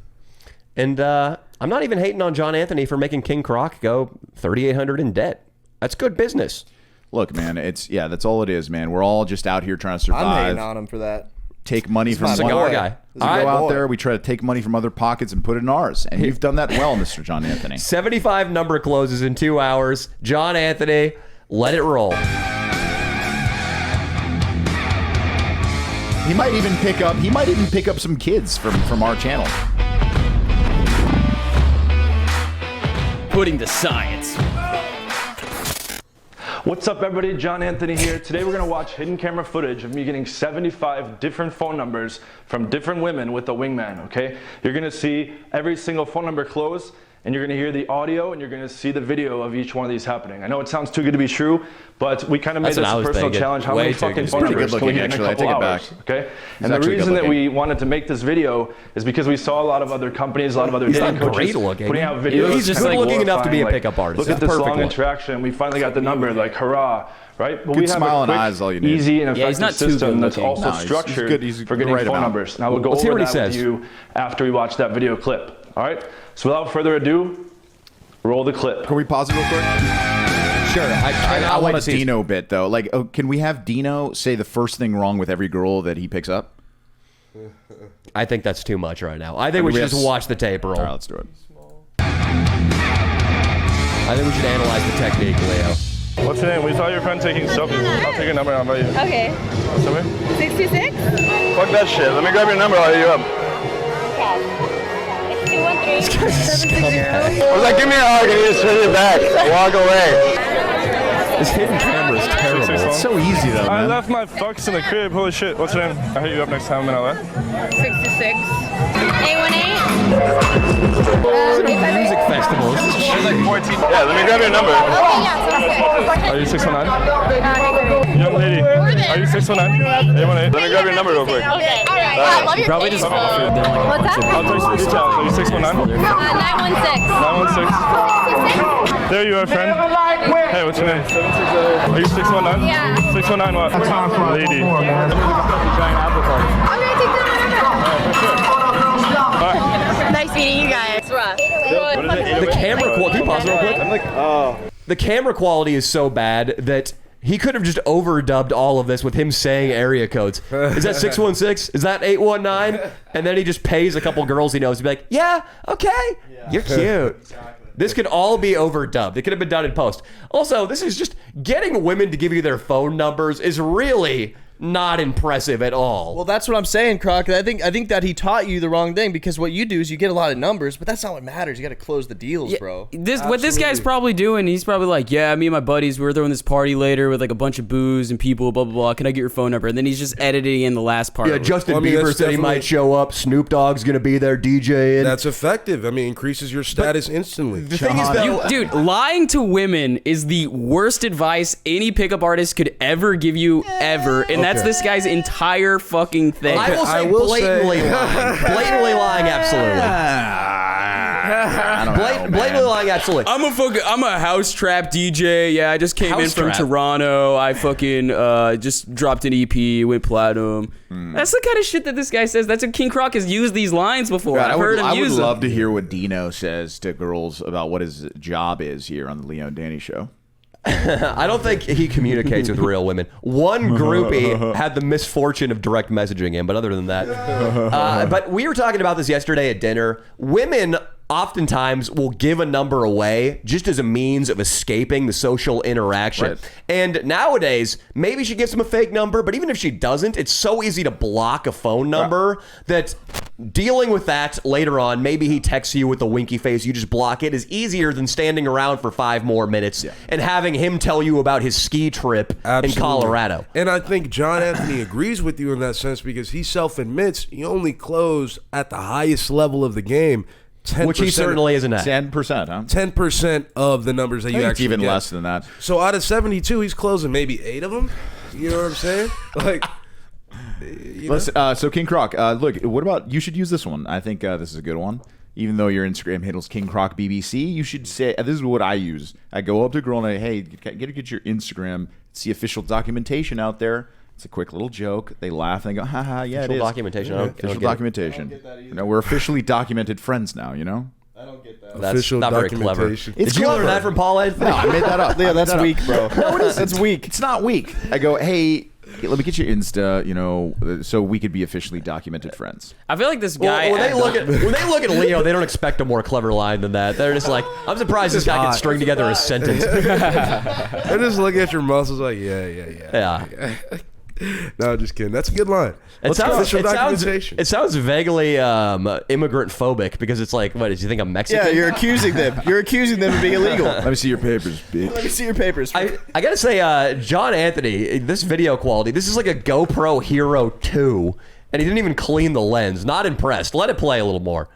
And I'm not even hating on John Anthony for making King Croc go 3,800 in debt. That's good business. Look, man, that's all it is, man. We're all just out here trying to survive. I'm hating on him for that. Take money from my one cigar boy. guy. This is We a go great out boy. there, we try to take money from other pockets and put it in ours. And you've done that well, Mr. John Anthony. 75 number closes in 2 hours. John Anthony, let it roll. He might even pick up some kids from our channel. Putting the science. What's up, everybody? John Anthony here. Today we're gonna watch hidden camera footage of me getting 75 different phone numbers from different women with a wingman, okay? You're gonna see every single phone number close, and you're going to hear the audio, and you're going to see the video of each one of these happening. I know it sounds too good to be true, but we kind of made That's this what I a was personal thinking. challenge. How Way many too fucking good. phone Pretty numbers good can we looking, get in a actually. I couple take it hours? back. Okay, He's and the actually reason good that looking. we wanted to make this video is because we saw a lot of other companies, a lot of other He's dating not coaches great looking. putting out videos. He's just kinda good looking enough to be a glorifying, pickup artist. Look He's at the this perfect long one. interaction. We finally got the number. Like, hurrah! Right? But Good we have smile a and quick, eyes is all you need. easy and Yeah, he's effective not too system good that's looking. also No, he's structured good. He's for getting the right phone amount. numbers. Now we'll go Let's hear over what he that with says. you after we watch that video clip. All right? So without further ado, roll the clip. Can we pause it real quick? Sure. I wait want to a see. Dino bit though. Like, oh, can we have Dino say the first thing wrong with every girl that he picks up? I think that's too much right now. I think I we mean, should we just have- watch the tape roll. All right, let's do it. I think we should analyze the technique, Leo. What's your name? We saw your friend taking selfies. I'll take a number and I'll invite you. Okay. What's your name? 66? Fuck that shit. Let me grab your number. I'll hit you up. It's 213-760. I was like, give me a hug and you just turn it back. Walk away. This hidden camera is terrible. It's so easy though, I man. left my fucks in the crib. Holy shit. What's your name? I'll hit you up next time I'm in LA. 66. 818. Music festival. This is She's like 14. Yeah, let me grab your number. Okay, yeah, sounds good. Are you 619? Hey, Young lady. Are you 619? 818. Let me grab your number real quick. okay. All right. I love your Probably face. just offered them like a What's bunch that? I'll text you the details. Are you 619? 916. 916. There you are, friend. Hey, what's your name? Are you 619? Yeah. 619 what? Lady. I'm gonna take that. Nice meeting you guys. It's rough. the camera quality. Can you pause it real quick? I'm like, The camera quality is so bad that he could have just overdubbed all of this with him saying area codes. Is that 616? Is that 819? And then he just pays a couple girls he knows to be like, yeah, okay, you're cute. This could all be overdubbed. It could have been done in post. Also, this is just getting women to give you their phone numbers is really not impressive at all. Well, that's what I'm saying, Croc. I think that he taught you the wrong thing, because what you do is you get a lot of numbers, but that's not what matters. You got to close the deals, bro. What this guy's probably doing, he's probably like, yeah, me and my buddies, we're throwing this party later with like a bunch of booze and people, blah, blah, blah. Can I get your phone number? And then he's just editing in the last part. Yeah, Justin Well, I mean, Bieber that's said he definitely- might show up. Snoop Dogg's gonna be there DJing. That's effective. I mean, increases your status instantly. The thing is, though, Dude, lying to women is the worst advice any pickup artist could ever give you, ever. And that's this guy's entire fucking thing. I will say I will blatantly say- lying. Blatantly lying, absolutely. I don't know, Blatantly man. lying, absolutely. I'm a house trap DJ. Yeah, I just came in House from trap. Toronto. I fucking just dropped an EP, went platinum. That's the kind of shit that this guy says. That's what King Croc has used these lines before. God, I've heard him I would use love them. to hear what Dino says to girls about what his job is here on the Leo and Danny show. I don't think he communicates with real women. One groupie had the misfortune of direct messaging him, but other than that. But we were talking about this yesterday at dinner. Women oftentimes will give a number away just as a means of escaping the social interaction. Right. And nowadays, maybe she gives him a fake number, but even if she doesn't, it's so easy to block a phone number that dealing with that later on, maybe he texts you with a winky face, you just block it, is easier than standing around for 5 more minutes and having him tell you about his ski trip in Absolutely. Colorado. And I think John Anthony agrees with you in that sense because he self-admits he only closed at the highest level of the game. 10%, Which he certainly isn't at. 10%, huh? 10% of the numbers that I you think it's actually even get. less than that. So out of 72, he's closing maybe 8 of them. You know what I'm saying? Like, you know? Listen, so King Croc, look, what about, you should use this one. I think this is a good one. Even though your Instagram handle's King Croc BBC, you should say, this is what I use. I go up to a girl and I, hey, get your Instagram. It's the official documentation out there. It's a quick little joke. They laugh and they go, haha, yeah, Official it is. documentation. I don't Official get it. documentation. You know, we're officially documented friends now, you know? That's Official not very clever. documentation. Did It's you clever. learn that from Paul Ed? No, I made that up. Yeah, that's I made weak, bro. No, it isn't. That's weak. It's not weak. I go, hey, let me get your Insta, you know, so we could be officially documented friends. I feel like this guy. When they look at Leo, they don't expect a more clever line than that. They're just like, I'm surprised this guy can string together a sentence. I just look at your muscles like, yeah. Yeah. No, just kidding. That's a good line. It sounds, Official documentation. it sounds vaguely immigrant phobic because it's like, what, did you think I'm Mexican? Yeah, you're accusing them. You're accusing them of being illegal. Let me see your papers, bitch. Let me see your papers. I gotta say, John Anthony, this video quality, this is like a GoPro Hero 2, and he didn't even clean the lens. Not impressed. Let it play a little more.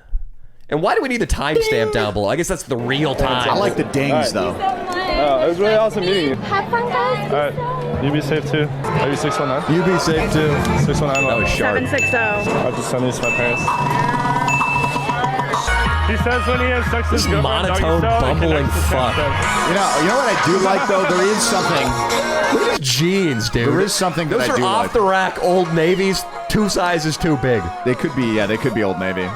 And why do we need the timestamp down below? I guess that's the real time. I like the dings though. It was really awesome meeting you. Have fun, guys. All right, you be safe too. Are you 619? You be safe too. 619. That was sharp. 760. I have to send these to my parents. He says when he has sex with his girlfriend, monotone, doggy style, he bumbling connects to fuck. Snapchat. You know what I do like though? There is something. Look at his jeans, dude. There is something that Those I are do off like. the rack Old Navies, 2 sizes too big. They could be, yeah, they could be Old Navy.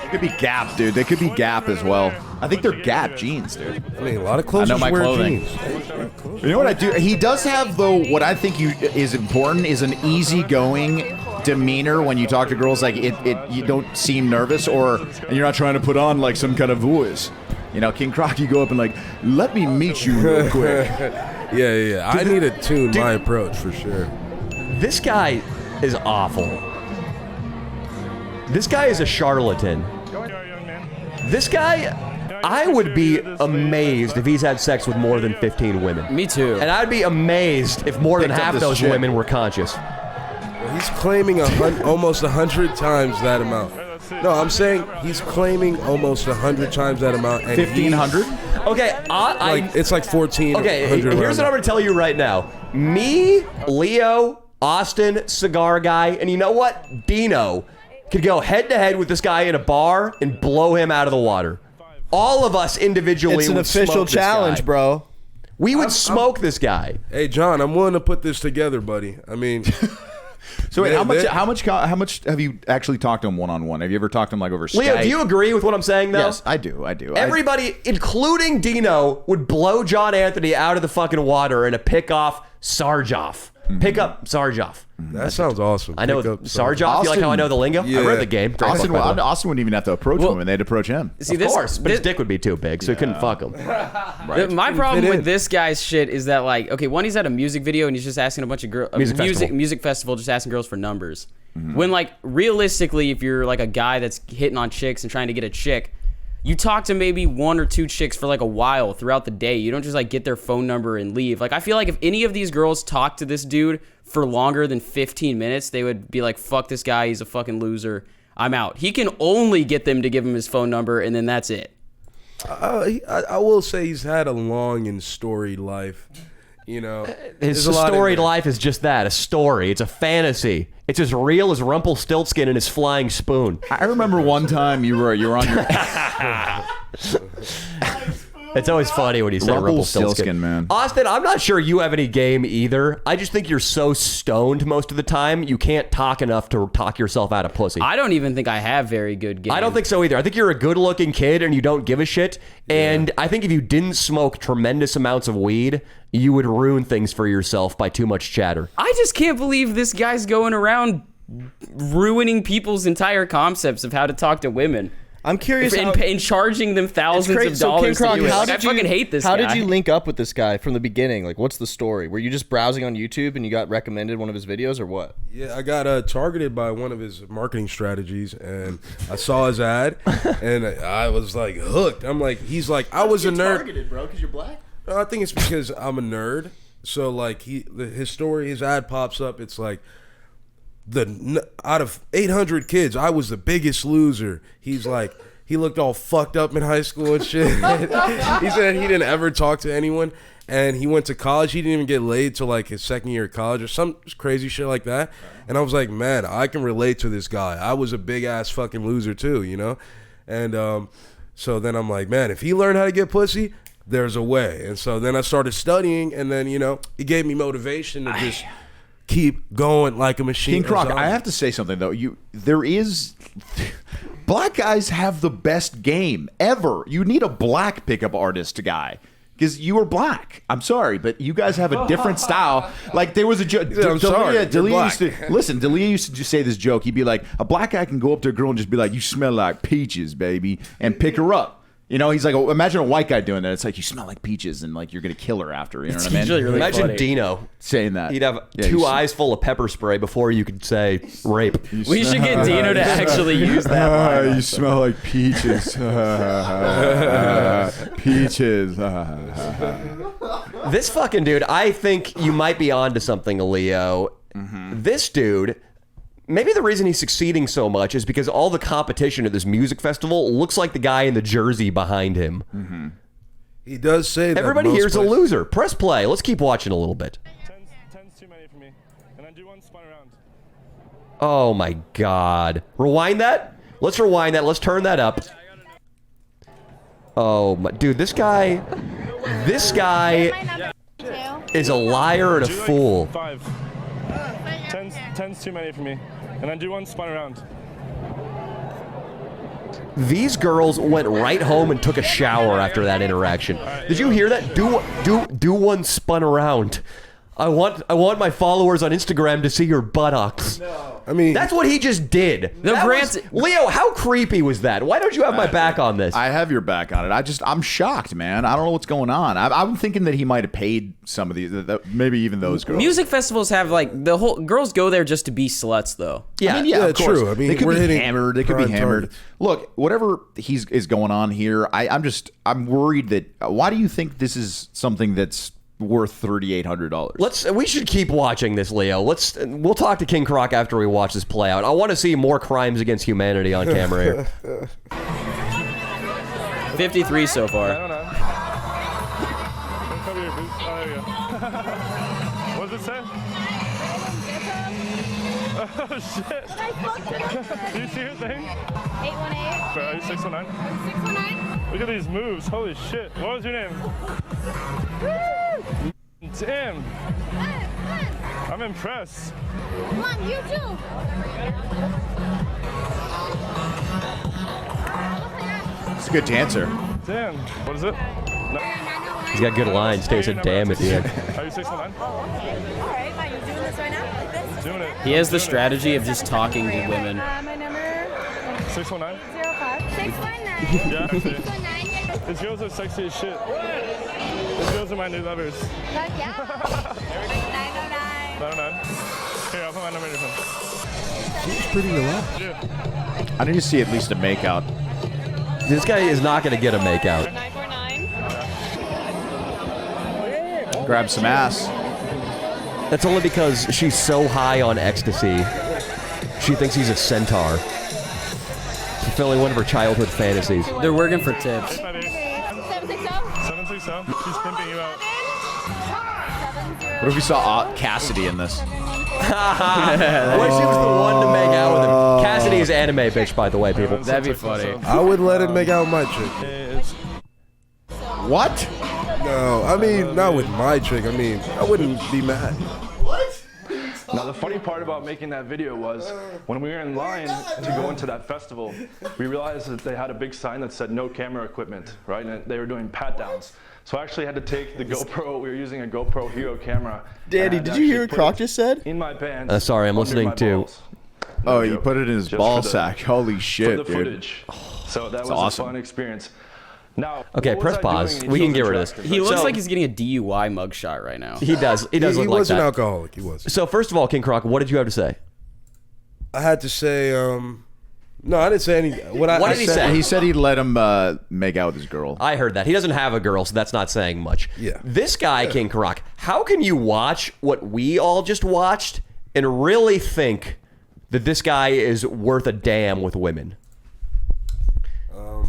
They could be Gap, dude. They could be Gap as well. I think they're Gap jeans, dude. I mean, a lot of clothes I know my wear clothing. jeans. You know what I do? He does have, though, what I think is important is an easygoing demeanor when you talk to girls. Like, you don't seem nervous and you're not trying to put on, like, some kind of voice. You know, King Croc, you go up and, like, let me meet you real quick. Yeah. I need to tune my approach for sure. This guy is awful. This guy is a charlatan. This guy, I would be amazed if he's had sex with more than 15 women. Me too. And I'd be amazed if more than Picked up half this those chick. women were conscious. He's claiming almost 100 times that amount. No, I'm saying he's claiming almost 100 times that amount. And 1,500? Okay, it's like 14. Okay, here's what I'm going to tell you right now. Me, Leo, Austin, Cigar Guy, and you know what? Dino could go head-to-head with this guy in a bar and blow him out of the water. All of us individually It's an would official smoke this challenge, guy. bro. We would smoke this guy. Hey, John, I'm willing to put this together, buddy. I mean, So wait, Yeah, how much have you actually talked to him one-on-one? Have you ever talked to him like over Skype? Leo, do you agree with what I'm saying, though? Yes, I do. Everybody, including Dino, would blow John Anthony out of the fucking water in a pick-off Sarjoff. Pick up Sarjoff. that sounds awesome. I know Pick up Sarjoff. You like how I know the lingo? I Yeah. read the game. Great book, by the way. Austin wouldn't even have to approach women; they'd approach him. See, Of course, but his dick would be too big, so he couldn't fuck him. My problem fit with in. this guy's shit is that, like, okay, one, he's at a music video and he's just asking a bunch of girls, music festival, just asking girls for numbers. When, like, realistically, if you're like a guy that's hitting on chicks and trying to get a chick, you talk to maybe 1 or 2 chicks for like a while throughout the day. You don't just like get their phone number and leave. Like, I feel like if any of these girls talk to this dude for longer than 15 minutes, they would be like, fuck this guy, he's a fucking loser, I'm out. He can only get them to give him his phone number, and then that's it. I will say he's had a long and storied life. You know, His there's a lot in storied there. life is just that, a story. It's a fantasy. It's as real as Rumpelstiltskin and his flying spoon. I remember one time you were on your It's always funny when you say Rumpelstiltskin, Rumpelstiltskin, man. Austin, I'm not sure you have any game either. I just think you're so stoned most of the time, you can't talk enough to talk yourself out of pussy. I don't even think I have very good game. I don't think so either. I think you're a good-looking kid and you don't give a shit. And I think if you didn't smoke tremendous amounts of weed, you would ruin things for yourself by too much chatter. I just can't believe this guy's going around ruining people's entire concepts of how to talk to women. I'm curious And charging them thousands of dollars to do it. Like, I fucking hate this How guy. did you link up with this guy from the beginning? Like, what's the story? Were you just browsing on YouTube and you got recommended one of his videos, or what? Yeah, I got targeted by one of his marketing strategies, and I saw his ad, and I was like hooked. I'm like, he's like, I was a nerd. Targeted, bro, because you're black. No, I think it's because I'm a nerd. So like his story, his ad pops up. It's like out of 800 kids, I was the biggest loser. He's like, he looked all fucked up in high school and shit. He said he didn't ever talk to anyone, and he went to college. He didn't even get laid till like his second year of college or some crazy shit like that. And I was like, man, I can relate to this guy. I was a big ass fucking loser too, you know. And so then I'm like, man, if he learned how to get pussy, there's a way. And so then I started studying, and then, you know, it gave me motivation to just keep going like a machine. King Croc. I have to say something though. Black guys have the best game ever. You need a black pickup artist guy. Because you are black. I'm sorry, but you guys have a different style. Like, there was a joke. I'm sorry, you're D'Elia used black. to listen. D'Elia used to just say this joke. He'd be like, a black guy can go up to a girl and just be like, "You smell like peaches, baby," and pick her up. You know, he's like, imagine a white guy doing that. It's like, you smell like peaches, and like you're gonna kill her after. You know what I mean? usually really Imagine funny. Dino. Saying that He'd have Yeah, two you eyes full of pepper spray before you could say rape. We should get Dino to actually use that line. You smell like peaches. Peaches. This fucking dude, I think you might be onto something, Leo. This dude maybe the reason he's succeeding so much is because all the competition at this music festival looks like the guy in the jersey behind him. Mm-hmm. He does say that Everybody most here's a places- loser. Press play. Let's keep watching a little bit. Ten's too many for me. And then do one spun around. Oh my God. Rewind that? Let's rewind that. Let's turn that up. Oh my, dude, this guy is a liar and a Do like fool. 5. Ten's too many for me. And then do one spun around. These girls went right home and took a shower after that interaction. Did you hear that? Do one spun around. I want my followers on Instagram to see your buttocks. I mean, That's what he just did. No, That was- granted- Leo, how creepy was that? Why don't you have my back on this? I have your back on it. I'm shocked, man. I don't know what's going on. I'm thinking that he might have paid some of these, maybe even those girls. Music festivals have like the whole girls go there just to be sluts though. yeah, I mean, yeah, of course. true. I mean, they could we're be hitting hammered. They could be prime hammered. targets. Look, whatever is going on here, I'm worried that. Why do you think this is something that's worth $3,800? we should keep watching this, Leo. We'll talk to King Croc after we watch this play out. I want to see more crimes against humanity on camera here. 53 so I far. don't know. Cover your boots. Oh, there you go. What does it say? Oh, shit. Do you see her thing? 818 Bro, are you 619? 619. Look at these moves. Holy shit. What was your name? Tim. I'm impressed. Come on, you too. It's a good dancer. Damn. What is it? No. He's got good lines. Stays a damn at the end. Are you 619? All right, fine. You doing this right now? Like this? Doing it. He has the strategy of just talking to women. My number 619? 05. 619. Yeah, actually. 619. These girls are sexy as shit. These girls are my new lovers. Heck yeah. 909. 909. Here, I'll put my number in your phone. Seems pretty relaxed. Yeah. I need to see at least a makeout. This guy is not going to get a makeout. 949. Grab some ass. That's only because she's so high on ecstasy. She thinks he's a centaur. Fulfilling one of her childhood fantasies. They're working for tips. 760. 760. She's pimping you out. What if we saw Cassidy in this? What if she was the one to make out with him? Cassidy is anime bitch, by the way, people. That'd be funny. I would let him make out with my chick. It's What? No, I mean, not with my chick. I mean, I wouldn't be mad. Now the funny part about making that video was when we were in line to go into that festival, we realized that they had a big sign that said no camera equipment, right? And they were doing pat downs. So I actually had to take the GoPro. We were using a GoPro Hero camera. Danny, and did you hear actually what Croc put just said? it in my pants? Sorry, I'm under listening my to- balls. Oh, No you joke. put it in his Just ball for the- sack. Holy For shit, the dude. footage. So that was awesome. a fun experience. Now, Okay, what was press I doing pause. in We can Children's get rid of this. Track? He looks So- like he's getting a DUI mugshot right now. He does. He does He look like was an that. alcoholic. He was. So first of all, King Croc, what did you have to say? I had to say, no, I didn't say anything. What What did he said- say? He said he'd let him make out with his girl. I heard that. He doesn't have a girl, so that's not saying much. Yeah. This guy, King Croc, how can you watch what we all just watched and really think that this guy is worth a damn with women?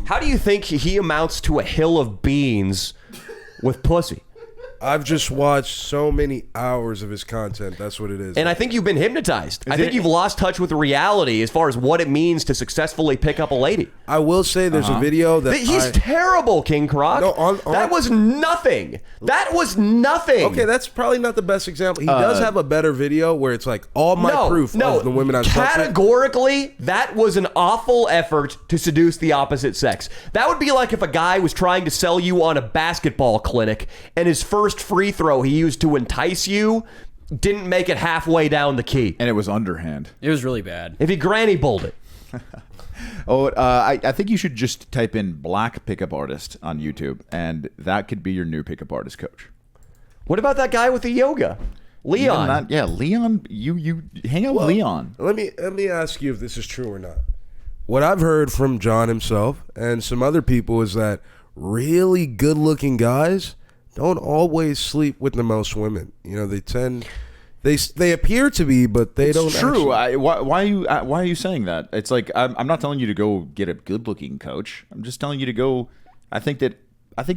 How do you think he amounts to a hill of beans with pussy? I've just watched so many hours of his content. That's what it is. And I think you've been hypnotized. I think you've lost touch with reality as far as what it means to successfully pick up a lady. I will say there's a video that He's terrible, King Croc. No, on- that was nothing. That was nothing. Okay, that's probably not the best example. He does have a better video where it's like all my proof of the women I've slept with. Categorically, that was an awful effort to seduce the opposite sex. That would be like if a guy was trying to sell you on a basketball clinic and his first free throw he used to entice you didn't make it halfway down the key. And it was underhand. It was really bad. If he granny bowled it. I think you should just type in black pickup artist on YouTube, and that could be your new pickup artist coach. What about that guy with the yoga? Leon. Leon. You hang out with Leon. Let me ask you if this is true or not. What I've heard from John himself and some other people is that really good-looking guys don't always sleep with the most women. You know, they tend They appear to be, but they don't. It's true. actually. Why are you saying that? It's like I'm not telling you to go get a good-looking coach. I'm just telling you to go. I think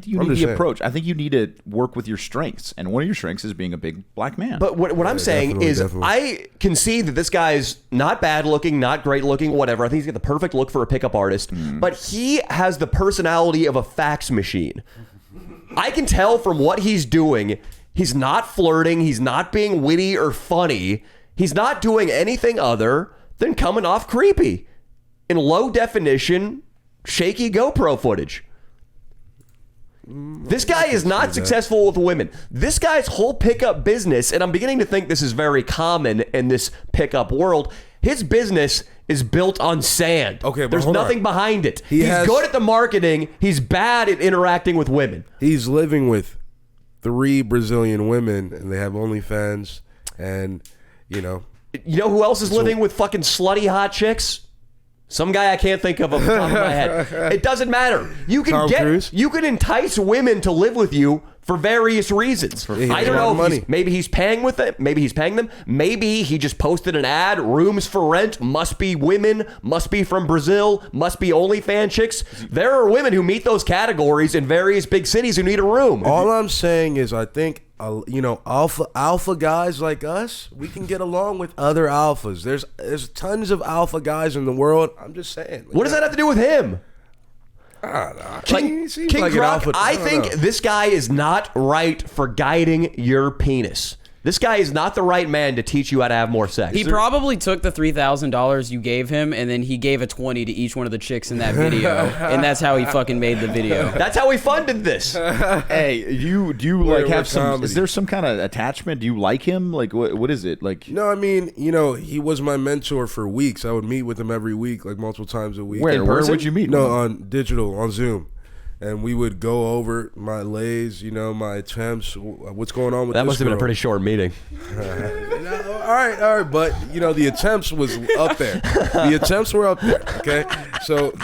you need the approach. I think you need to work with your strengths, and one of your strengths is being a big black man. But what I'm saying is, I concede that this guy's not bad looking, not great looking, whatever. I think he's got the perfect look for a pickup artist, but he has the personality of a fax machine. I can tell from what he's doing, he's not flirting, he's not being witty or funny, he's not doing anything other than coming off creepy in low definition, shaky GoPro footage. This guy is not successful with women. This guy's whole pickup business, and I'm beginning to think this is very common in this pickup world, his business is built on sand. Okay, but there's hold nothing on. behind it. He's good at the marketing. He's bad at interacting with women. He's living with 3 Brazilian women, and they have OnlyFans, and You know who else is living with fucking slutty hot chicks? Some guy I can't think of off the top of my head. It doesn't matter. You can Cruise? you can entice women to live with you for various reasons. I don't know. Maybe he's paying with it. Maybe he's paying them. Maybe he just posted an ad. Rooms for rent. Must be women. Must be from Brazil. Must be OnlyFans chicks. There are women who meet those categories in various big cities who need a room. all I'm saying is, I think alpha guys like us, we can get along with other alphas. There's tons of alpha guys in the world. I'm just saying. What does that have to do with him? King Croc, I think this guy is not right for guiding your penis. This guy is not the right man to teach you how to have more sex. He probably took the $3,000 you gave him, and then he gave a 20 to each one of the chicks in that video, and that's how he fucking made the video. That's how he funded this. Hey, do you like have some? comedy. Is there some kind of attachment? Do you like him? Like what is it like? No, I mean, he was my mentor for weeks. I would meet with him every week, like multiple times a week. Where would you meet? No, on digital, on Zoom. And we would go over my lays, my attempts, what's going on with That this must have been a girl. pretty short meeting. All right, but the attempts was up there. The attempts were up there. Okay, so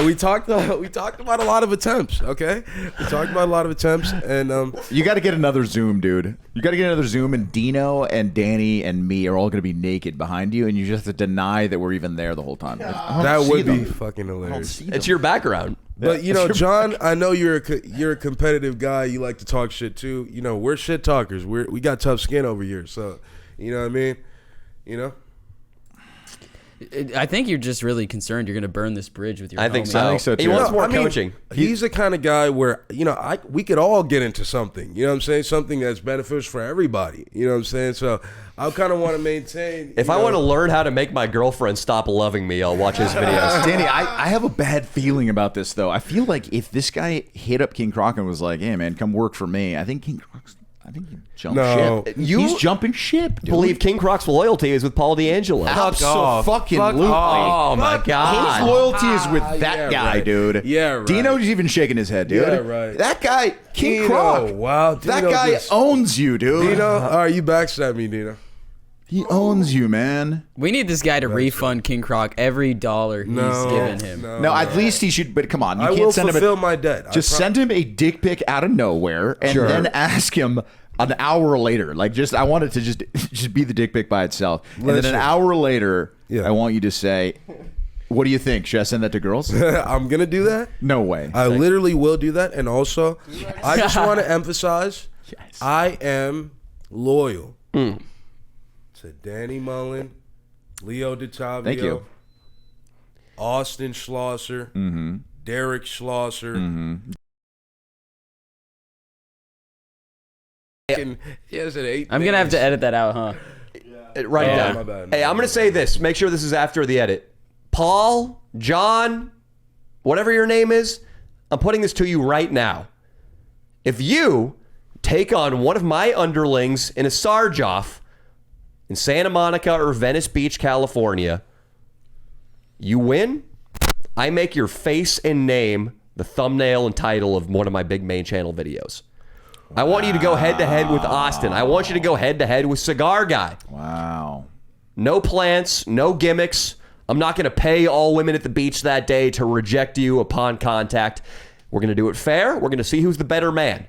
we talked about a lot of attempps. Okay, we talked about a lot of attempts, and You got to get another Zoom, dude. You got to get another Zoom, and Dino and Danny and me are all going to be naked behind you, and you just have to deny that we're even there the whole time. that would be fucking hilarious. It's your background. But John, I know you're a competitive guy. You like to talk shit too. We're shit talkers. We got tough skin over here. So, you know what I mean? I think you're just really concerned you're going to burn this bridge with your I think homie. so. I think so, He too. wants No, more coaching. He's the kind of guy where we could all get into something. You know what I'm saying? Something that's beneficial for everybody. You know what I'm saying? So I kind of want to maintain. If I want to learn how to make my girlfriend stop loving me, I'll watch his videos. Danny, I have a bad feeling about this, though. I feel like if this guy hit up King Croc and was like, hey, man, come work for me, I think King Croc's... I think he jumped ship. He's jumping ship, dude. Believe King Croc's loyalty is with Paul D'Angelo. Absolutely. Oh my God. His loyalty is with that guy, right. dude. Yeah, right. Dino's even shaking his head, dude. Yeah, right. That guy, King Dino, Croc. wow, that Dino guy just- owns you, dude. Dino, all right, you backstab me, Dino. He owns you, man. We need this guy to refund King Croc every dollar he's given him. No, at least he should. But come on, you I can't will send him. fulfill my debt. Just send him a dick pic out of nowhere, and then ask him an hour later. Like, I want it to just be the dick pic by itself, and then Listen. an hour later, Yeah. I want you to say, "What do you think? Should I send that to girls?" I'm gonna do that. No way. I literally will do that. And also, I just want to emphasize, I am loyal to Danny Mullen, Leo DiTavio, Thank you. Austin Schlosser, Derek Schlosser. I'm going to have to edit that out, huh? Write it Oh, down. my bad. Hey, I'm going to say this. Make sure this is after the edit. Paul, John, whatever your name is, I'm putting this to you right now. If you take on one of my underlings in a Sarge-off in Santa Monica or Venice Beach, California, you win, I make your face and name the thumbnail and title of one of my big main channel videos. I want you to go head-to-head with Austin. I want you to go head-to-head with Cigar Guy. Wow. No plants, no gimmicks. I'm not going to pay all women at the beach that day to reject you upon contact. We're going to do it fair. We're going to see who's the better man.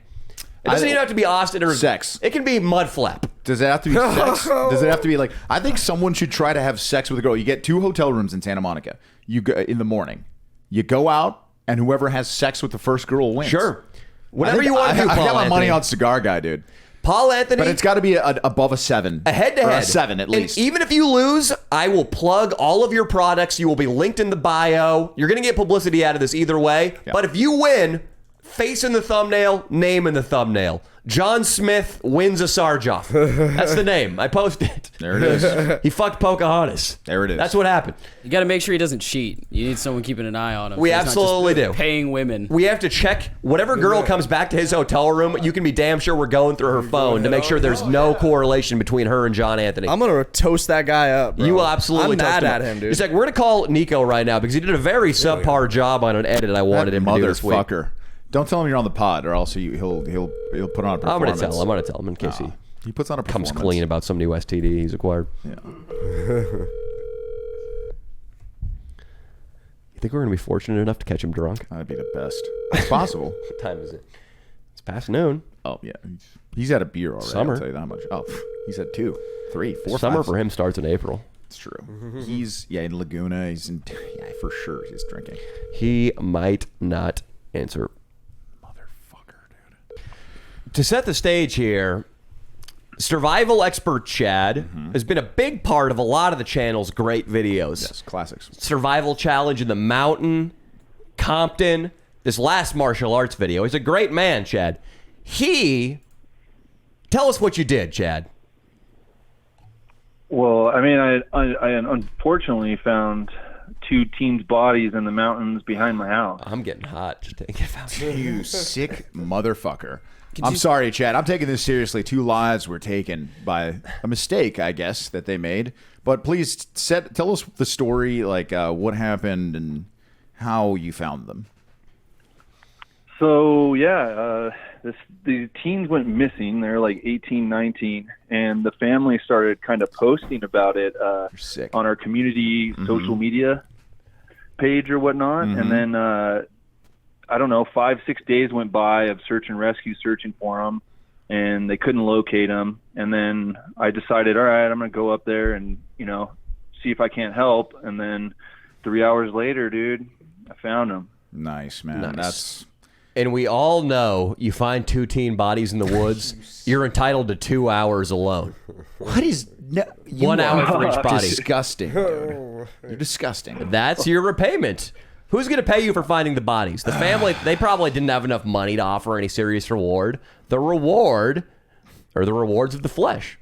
It doesn't even have to be Austin or Sex. It can be Mudflap. Does it have to be sex? Does it have to be like? I think someone should try to have sex with a girl. You get 2 hotel rooms in Santa Monica. You go in the morning. You go out, and whoever has sex with the first girl wins. Sure. Whatever you want to do, I Paul got my money Anthony. on Cigar Guy, dude. Paul Anthony. But it's got to be above a 7. A head-to-head. Or a 7 at least. And even if you lose, I will plug all of your products. You will be linked in the bio. You're going to get publicity out of this either way. Yeah. But if you win, face in the thumbnail, name in the thumbnail. John Smith wins a Sarjoff. That's the name. I posted it. There it is. He fucked Pocahontas. There it is. That's what happened. You got to make sure he doesn't cheat. You need someone keeping an eye on him. We so he's not just absolutely do. Paying women. We have to check whatever girl comes back to his hotel room. You can be damn sure we're going through her phone to make sure there's no correlation between her and John Anthony. I'm gonna toast that guy up, bro. You will absolutely. I'm mad toast at him, dude. He's like, we're gonna call Nico right now because he did a very subpar job on an edit I wanted him to do this week. Motherfucker. Don't tell him you're on the pod, or else he'll put on a performance. I'm gonna tell him in case he puts on a comes performance. clean about some new STD he's acquired. Yeah. You think we're gonna be fortunate enough to catch him drunk? That'd be the best. It's possible. What time is it? It's past noon. Oh yeah, he's had a beer already. Summer. I'll tell you that much. Oh, he's had 2, 3, 4. Summer 5. for him starts in April. It's true. He's in Laguna. He's in for sure. He's drinking. He might not answer. Motherfucker, dude. To set the stage here, survival expert Chad has been a big part of a lot of the channel's great videos. Yes, classics. Survival challenge in the mountain, Compton, this last martial arts video. He's a great man, Chad. Tell us what you did, Chad. Well, I mean, I unfortunately found 2 teens' bodies in the mountains behind my house. I'm getting hot just thinking about it. You sick motherfucker. I'm sorry, Chad. I'm taking this seriously. 2 lives were taken by a mistake, I guess, that they made. But please tell us the story, like what happened and how you found them. So, yeah, the teens went missing. They're like 18, 19, and the family started kind of posting about it sick. on our community social media page or whatnot. And then, I don't know, 5-6 days went by of search and rescue, searching for them, and they couldn't locate them. And then I decided, all right, I'm going to go up there and, see if I can't help. And then 3 hours later, dude, I found them. Nice, man. Nice. That's... And we all know you find 2 teen bodies in the woods, you're entitled to 2 hours alone. What is... No, 1 hour for each body. Disgusting, dude. You're disgusting. That's your repayment. Who's going to pay you for finding the bodies? The family, they probably didn't have enough money to offer any serious reward. The reward are the rewards of the flesh.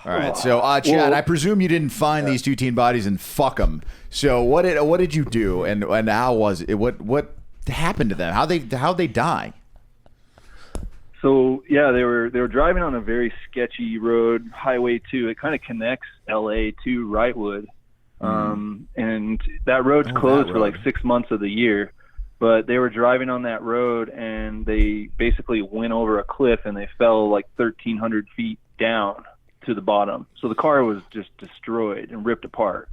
All right, so Chad, I presume you didn't find these 2 teen bodies and fuck them. So what did you do, and how was it? What happened to them? How'd they die? So yeah, they were driving on a very sketchy road, Highway 2. It kind of connects LA to Wrightwood, and that road's closed for like 6 months of the year. But they were driving on that road, and they basically went over a cliff, and they fell like 1,300 feet down to the bottom. So the car was just destroyed and ripped apart.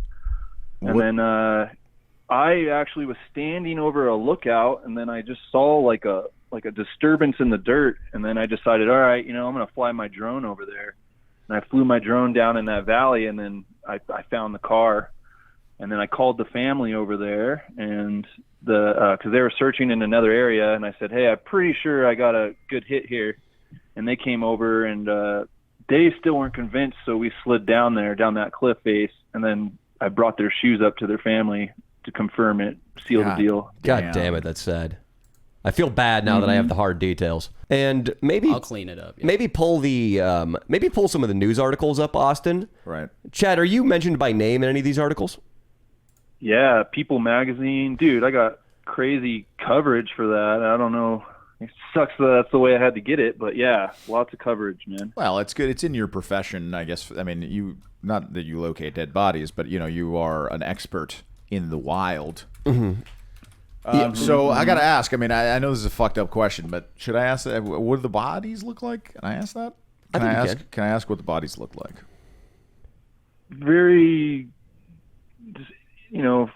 And then I actually was standing over a lookout, and then I just saw like a disturbance in the dirt, and then I decided, all right, I'm going to fly my drone over there. And I flew my drone down in that valley, and then I found the car, and then I called the family over there, and because they were searching in another area, and I said, hey, I'm pretty sure I got a good hit here. And they came over, and they still weren't convinced, so we slid down that cliff face, and then I brought their shoes up to their family to confirm it, seal the deal. God damn it, that's sad. I feel bad now that I have the hard details. And maybe I'll clean it up. Yeah. Maybe pull some of the news articles up, Austin. Right. Chad, are you mentioned by name in any of these articles? Yeah, People Magazine. Dude, I got crazy coverage for that. I don't know. It sucks that that's the way I had to get it, but yeah, lots of coverage, man. Well, it's good. It's in your profession, I guess. I mean, you not that you locate dead bodies, but you are an expert in the wild. So I gotta ask. I mean, I know this is a fucked up question, but should I ask that? What do the bodies look like? Can I ask that? Can I ask what the bodies look like? Very,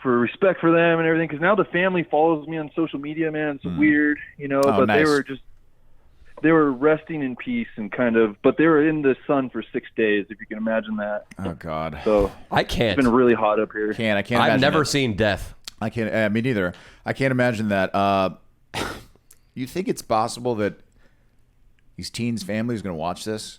for respect for them and everything. Because now the family follows me on social media, man. It's weird, but nice. they were resting in peace and kind of, but they were in the sun for 6 days, if you can imagine that. Oh God. So I can't. it's been really hot up here. I can't I've imagine never that. seen death. I can't. Me neither. I can't imagine that. You think it's possible that these teens' families going to watch this?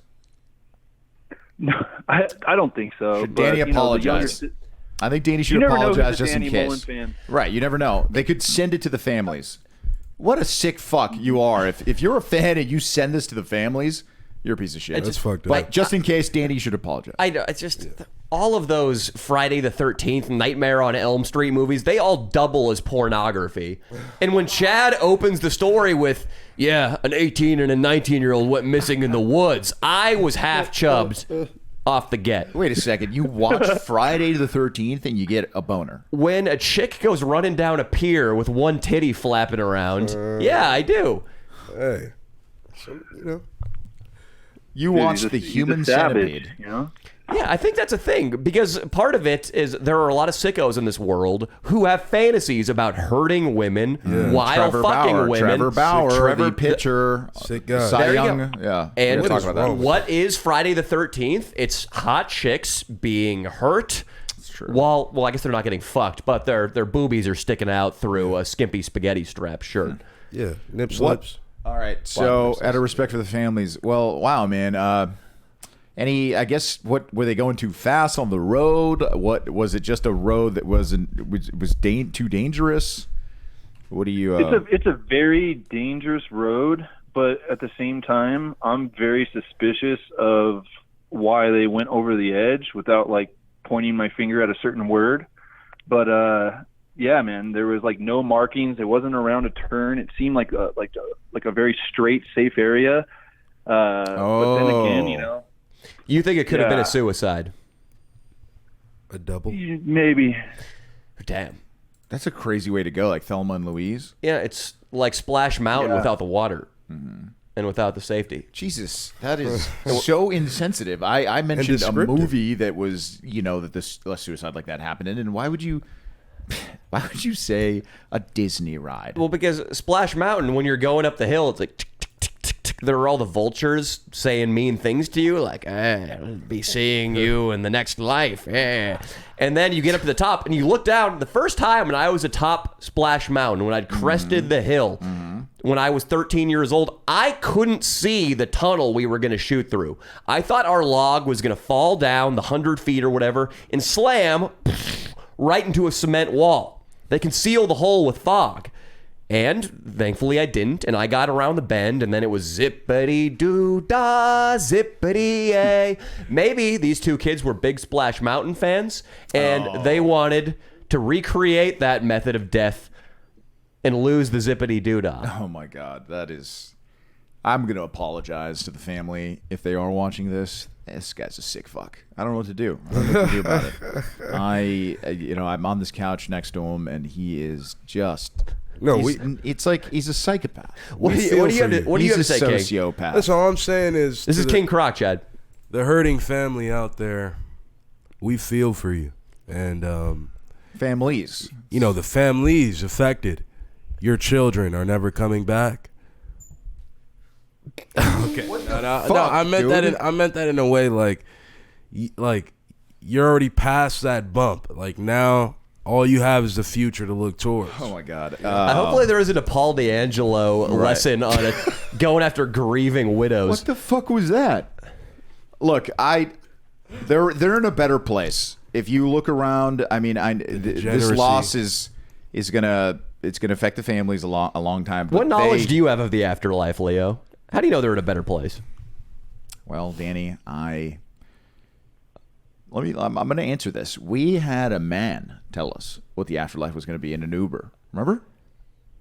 No, I don't think so. Should but, Danny you know, the apologize? younger- I think Danny You should never know who's apologize a just in Danny case. Mullen fan. Right, you never know. They could send it to the families. What a sick fuck you are. If you're a fan and you send this to the families, you're a piece of shit. That's fucked up. But just in case, Danny should apologize. I know. It's just all of those Friday the 13th, Nightmare on Elm Street movies, they all double as pornography. And when Chad opens the story with, yeah, an 18 and a 19-year-old went missing in the woods, I was half chubbed off the get. Wait a second. You watch Friday the 13th and you get a boner. When a chick goes running down a pier with one titty flapping around, yeah, I do. Hey, You Dude, watch he's a- the he's a human savage, centipede. you know? Yeah, I think that's a thing because part of it is there are a lot of sickos in this world who have fantasies about hurting women while Trevor fucking Bauer. women. Trevor Bauer, Trevor- the pitcher. Sick guy. Cy There you Young. go. Yeah. And we'll What talk is about wrong that. with what is Friday the 13th? It's hot chicks being hurt. That's true. Well, I guess they're not getting fucked, but their boobies are sticking out through a skimpy spaghetti strap shirt. Yeah, nips, What? lips. All right. So, out of respect for the families, well, wow, man. I guess, what were they going too fast on the road? What was it? Just a road that was too dangerous? What do you? It's a very dangerous road, but at the same time, I'm very suspicious of why they went over the edge without like pointing my finger at a certain word. But yeah, man, there was like no markings. It wasn't around a turn. It seemed like a very straight, safe area. But then again, you know, You think it could have been Yeah. a suicide? A double. maybe. Damn. That's a crazy way to go, like Thelma and Louise. Yeah, it's like Splash Mountain Yeah. without the water and without the safety. Jesus, that is so insensitive. I mentioned a descriptive. movie that was, that this a suicide like that happened in, and why would you say a Disney ride? Well, because Splash Mountain, when you're going up the hill, it's like tick, tick, tick, tick, tick. There are all the vultures saying mean things to you, like, I'll be seeing you in the next life. And then you get up to the top and you look down. The first time when I was atop Splash Mountain, when I'd crested the hill, when I was 13 years old, I couldn't see the tunnel we were going to shoot through. I thought our log was going to fall down the 100 feet or whatever and slam right into a cement wall. They conceal the hole with fog. And thankfully I didn't, and I got around the bend, and then it was zippity-doo-dah, zippity-yay. Maybe these two kids were big Splash Mountain fans, and they wanted to recreate that method of death and lose the zippity-doo-dah. Oh my God, that is. I'm gonna apologize to the family if they are watching this. This guy's a sick fuck. I don't know what to do. I don't know what to do about it. I'm on this couch next to him, and he is just. No, it's like he's a psychopath. What do you have to say, King? He's a sociopath. That's all I'm saying is This to is the- King Croc, Chad. the hurting family out there. We feel for you, and Families. the families affected. Your children are never coming back. Okay. No, I meant that. dude? I meant that in a way like you're already past that bump. Like now, all you have is the future to look towards. Oh my God. Hopefully there isn't a Paul D'Angelo lesson on it, going after grieving widows. What the fuck was that? Look, they're in a better place. If you look around, I mean, this degeneracy. loss is gonna affect the families a long time. What knowledge do you have of the afterlife, Leo? How do you know they're in a better place? Well, Danny, I'm going to answer this. We had a man tell us what the afterlife was going to be in an Uber. Remember?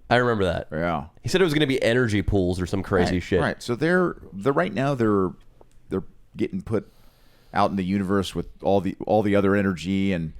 I remember that. Yeah. He said it was going to be energy pools or some crazy shit. Right. So they're right now they're getting put out in the universe with all the other energy, and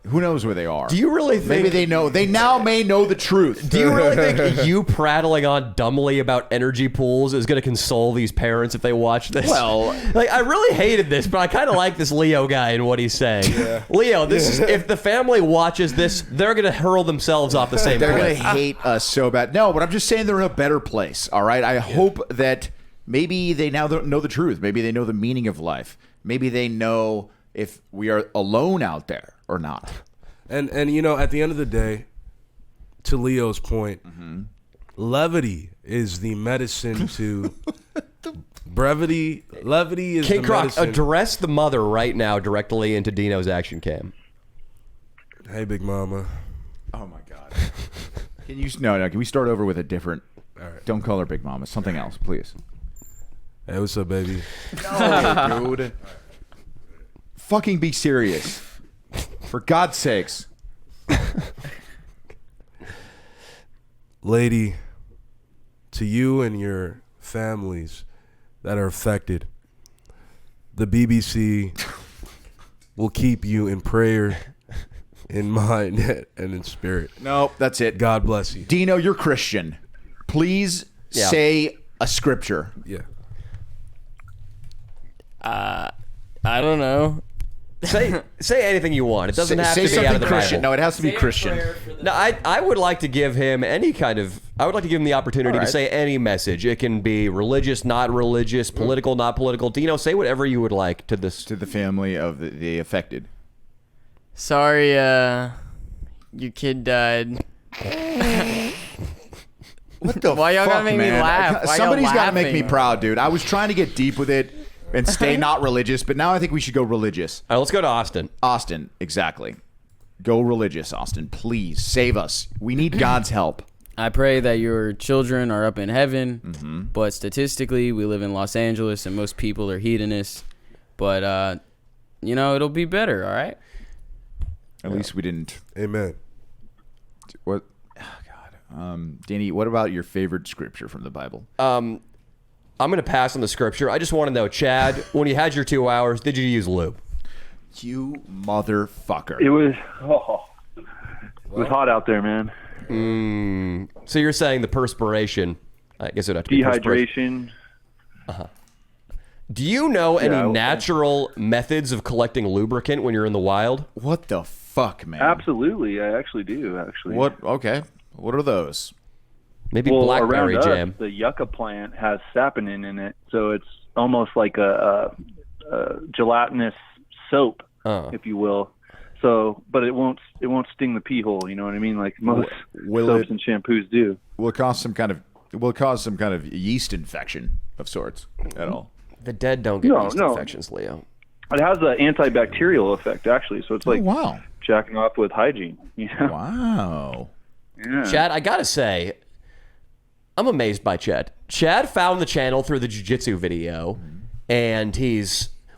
Who knows where they are? Do you really think maybe they know? They now may know the truth. Do you really think you prattling on dumbly about energy pools is going to console these parents if they watch this? Well, like I really hated this, but I kind of like this Leo guy and what he's saying. Leo, this is if the family watches this, they're going to hurl themselves off the same. They're going cliff. to hate us so bad. No, but I'm just saying they're in a better place. All right. I hope that maybe they now know the truth. Maybe they know the meaning of life. Maybe they know if we are alone out there or not. And you know, at the end of the day, to Leo's point, levity is the medicine to brevity. Levity is King the Croc, medicine. address the mother right now directly into Dino's action cam. Hey, Big Mama. Oh my God. Can you no? Can we start over with a different? All right. Don't call her Big Mama. Something else, please. Hey, what's up, baby? No, dude. Fucking be serious. For God's sakes. Lady, to you and your families that are affected, the BBC will keep you in prayer, in mind, and in spirit. Nope, that's it. God bless you. Dino, you're Christian. Please say a scripture. Yeah. I don't know. Say anything you want. It doesn't have say to be out of the Christian. Bible. No, it has to be Christian. No, I would like to give him any kind of. I would like to give him the opportunity to say any message. It can be religious, not religious, political, not political. Dino, say whatever you would like to this. To the family of the affected. Sorry, your kid died. What the Why y'all fuck, gotta make me man? laugh? Why y'all Somebody's got to make me laughing? proud, dude. I was trying to get deep with it and stay not religious, but now I think we should go religious. All right, let's go to Austin. Austin, exactly. Go religious, Austin. Please save us. We need God's help. I pray that your children are up in heaven, but statistically, we live in Los Angeles and most people are hedonists. But, you know, it'll be better, all right? At least we didn't. Amen. What? Oh, God. Danny, what about your favorite scripture from the Bible? I'm going to pass on the scripture. I just want to know, Chad, when you had your 2 hours, did you use lube? You motherfucker. It was it was hot out there, man. So you're saying the perspiration? I guess it would have to be perspiration. Dehydration. Do you know any Yeah, natural methods of collecting lubricant when you're in the wild? What the fuck, man? Absolutely, I actually do. Actually, What? Okay. What are those? Maybe well, blackberry around jam. us, the yucca plant has saponin in it, so it's almost like a gelatinous soap, if you will. So, but it won't sting the pee hole. You know what I mean? Like most Will soaps it- and shampoos do. Will it cause some kind of yeast infection of sorts at all? The dead don't get No, yeast no. infections, Leo. It has an antibacterial effect actually, so it's like wow. jacking off with hygiene. You know? Wow. Yeah. Chad, I gotta say, I'm amazed by Chad. Chad found the channel through the jiu-jitsu video, and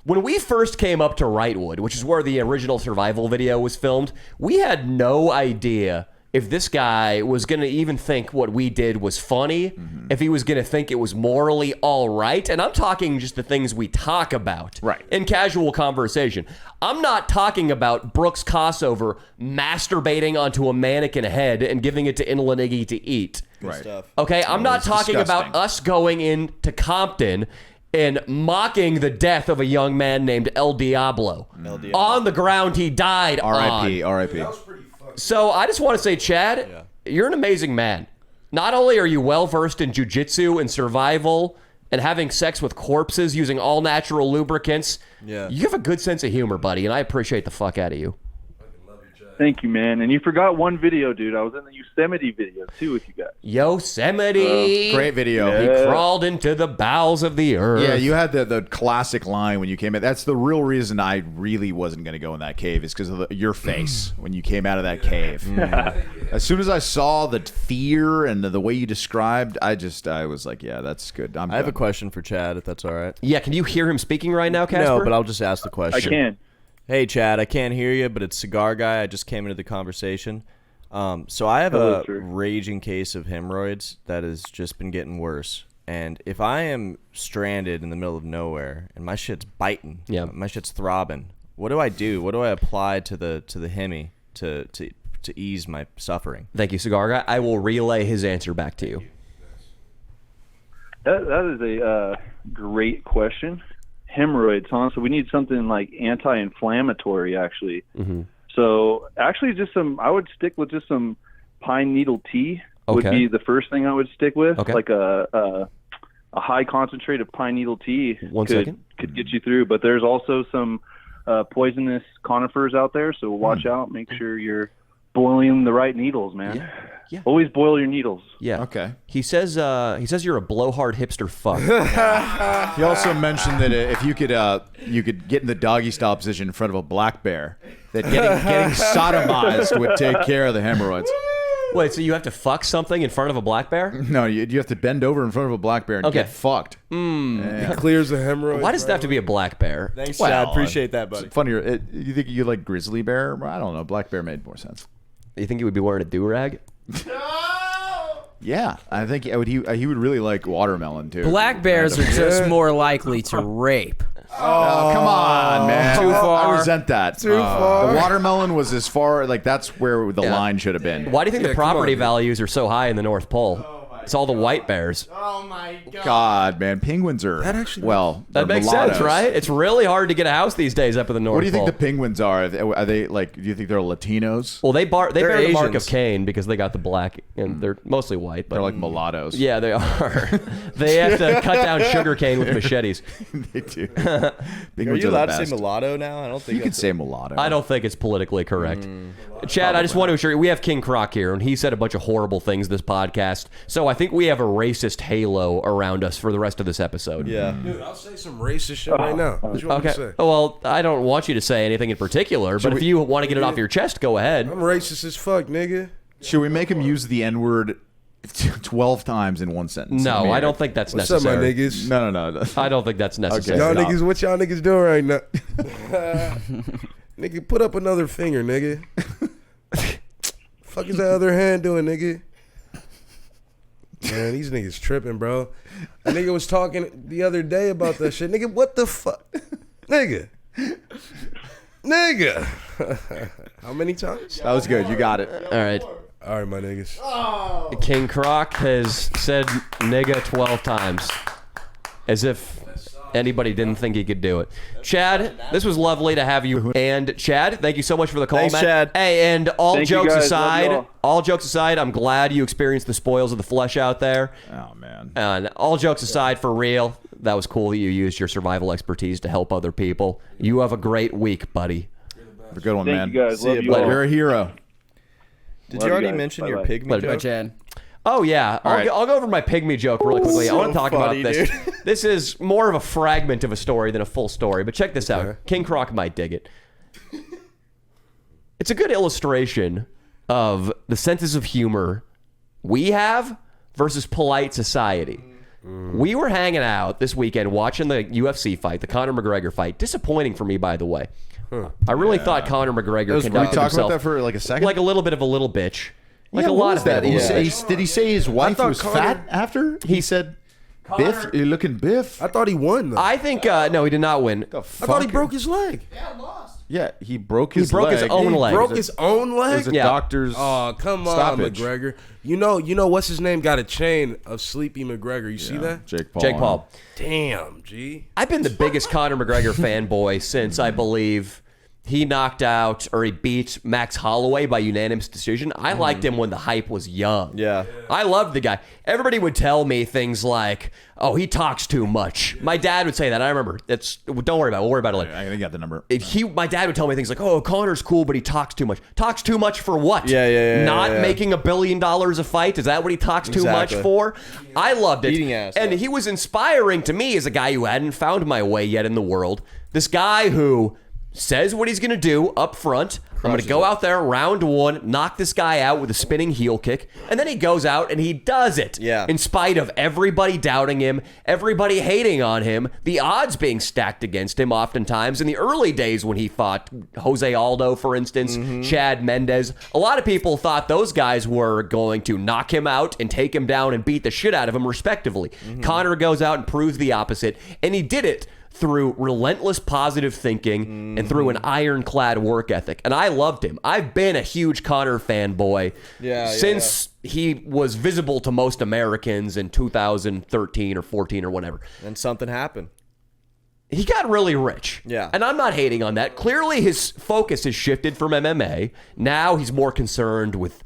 when we first came up to Wrightwood, which is where the original survival video was filmed, we had no idea if this guy was going to even think what we did was funny, if he was going to think it was morally all right. And I'm talking just the things we talk about in casual conversation. I'm not talking about Brooks Kossover masturbating onto a mannequin head and giving it to Inland Iggy to eat. Stuff. Okay, I'm not it's talking disgusting. about us going into Compton and mocking the death of a young man named El Diablo. On the ground he died R.I.P. on. R.I.P. So I just want to say, Chad, you're an amazing man. Not only are you well-versed in jiu-jitsu and survival and having sex with corpses using all-natural lubricants, you have a good sense of humor, buddy, and I appreciate the fuck out of you. Thank you, man. And you forgot one video, dude. I was in the Yosemite video too with you guys. Yosemite. Great video. He crawled into the bowels of the earth. Yeah, you had the classic line when you came in. That's the real reason I really wasn't going to go in that cave, is because of your face when you came out of that cave. As soon as I saw the fear and the way you described, I was like, yeah, that's good. I have a question for Chad, if that's all right. Yeah, can you hear him speaking right now, Casper? No, but I'll just ask the question. I can. Hey, Chad, I can't hear you, but it's Cigar Guy. I just came into the conversation. So I have a raging case of hemorrhoids that has just been getting worse. And if I am stranded in the middle of nowhere and my shit's biting, my shit's throbbing, what do I do? What do I apply to the Hemi to ease my suffering. Thank you, Cigar Guy. I will relay his answer back to you. That is a great question. Hemorrhoids, huh? So we need something like anti-inflammatory, actually. Mm-hmm. So actually, I would stick with just some pine needle tea. Would Okay. be the first thing I would stick with. Okay. Like a high concentrate of pine needle tea One second. could get you through. But there's also some poisonous conifers out there, so watch out. Make sure you're boiling the right needles, man. Yeah. Always boil your needles. Yeah. Okay. He says you're a blowhard hipster fuck. He also mentioned that if you could get in the doggy style position in front of a black bear, that getting sodomized would take care of the hemorrhoids. Wait, so you have to fuck something in front of a black bear? No, you have to bend over in front of a black bear and Okay. get fucked. It clears the hemorrhoids. Why does it have to be a black bear? Thanks, Well, Chad. Appreciate that, buddy. It's funnier. You think you like grizzly bear? I don't know. Black bear made more sense. You think he would be wearing a do-rag? Yeah, I think he would really like watermelon too. Black bears are just more likely to rape. Oh, come on, man. Too far. I resent that. Too far. The watermelon was as far, like, that's where the line should have been. Why do you think the come on, property dude. values are so high in the North Pole? It's all the white bears. Oh my god. God, man. Penguins are, That actually- well, That they're makes sense, mulattoes. right? It's really hard to get a house these days up in the North What do you think Pole. the penguins are? Are they, like, do you think they're Latinos? Well, they bear the mark of Asians. Cain because they got the black, and they're mostly white. But They're like mulattoes. yeah, they are. They have to cut down sugar cane with machetes. They do. Are Penguins you are the allowed to best. say mulatto now? I don't think You can that's say mulatto. I don't think it's politically correct. Chad, I just want to assure you, we have King Croc here, and he said a bunch of horrible things this podcast. So I think we have a racist halo around us for the rest of this episode. Yeah. Dude, I'll say some racist shit right now. What you want me Okay. to say? Well, I don't want you to say anything in particular, but if you want to get it off your chest, go ahead. I'm racist as fuck, nigga. Should we make him use the N-word 12 times in one sentence? No, I don't think that's What's up, my necessary. niggas? No. I don't think that's necessary. Y'all Stop. niggas, what y'all niggas doing right now? Nigga, put up another finger, nigga. Fuck is that other hand doing, nigga? Man, these niggas tripping, bro. A nigga was talking the other day about that shit. Nigga, what the fuck? Nigga. How many times? That was good. You got it. All right. All right, my niggas. King Croc has said nigga 12 times. As if anybody didn't think he could do it. Chad, this was lovely to have you. And Chad, thank you so much for the call, Thanks, man. Chad. Hey, and Thank you, guys. Love all jokes aside, I'm glad you experienced the spoils of the flesh out there. Oh, man. And all jokes aside, for real, that was cool that you used your survival expertise to help other people. You have a great week, buddy. Have a good one, Thank man. you guys. See Love ya, you buddy. all. You're a hero. Did Love you already you guys. mention your Bye-bye. pygmy Bye, joke? Chad. Oh, yeah. I'll go over my pygmy joke really quickly. I want to talk funny, about this. dude. This is more of a fragment of a story than a full story, but check this out. King Croc might dig it. It's a good illustration of the senses of humor we have versus polite society. We were hanging out this weekend watching the UFC fight, the Conor McGregor fight. Disappointing for me, by the way. I really thought Conor McGregor We conducted talked himself about that for like a second. like a little bit of a little bitch. Like Yeah, a what lot was of that. it. Did he say his wife thought was Conor- fat after? He said, Biff, you're looking Biff. I thought he won, though. I think no, he did not win. The I thought he fuck? broke his leg. Yeah, he broke his broke his leg. own leg. Broke his own It leg? was a Yeah. doctor's Oh, come on, stoppage. McGregor. You know what's his name got a chain of Sleepy McGregor. You see that? Jake Paul. Jake Paul. Damn, G. I've been the biggest Conor McGregor fanboy since I believe he knocked out or he beat Max Holloway by unanimous decision. I liked him when the hype was young. Yeah. I loved the guy. Everybody would tell me things like, "Oh, he talks too much." My dad would say that. I remember. Don't worry about it. We'll worry about it later. I got the number. My dad would tell me things like, "Oh, Conor's cool, but he talks too much." Talks too much for what? Yeah, Not yeah. making $1 billion a fight. Is that what he talks too much Exactly. for? I loved it. Beating ass, and yeah. he was inspiring to me as a guy who hadn't found my way yet in the world. This guy who says what he's going to do up front. I'm going to go out there round one, knock this guy out with a spinning heel kick, and then he goes out and he does it. Yeah. In spite of everybody doubting him, everybody hating on him, the odds being stacked against him oftentimes. In the early days when he fought Jose Aldo, for instance, Chad Mendez, a lot of people thought those guys were going to knock him out and take him down and beat the shit out of him respectively. Conor goes out and proves the opposite, and he did it through relentless positive thinking and through an ironclad work ethic. And I loved him. I've been a huge Conor fanboy since he was visible to most Americans in 2013 or 14 or whatever. And something happened. He got really rich. Yeah. And I'm not hating on that. Clearly his focus has shifted from MMA. Now he's more concerned with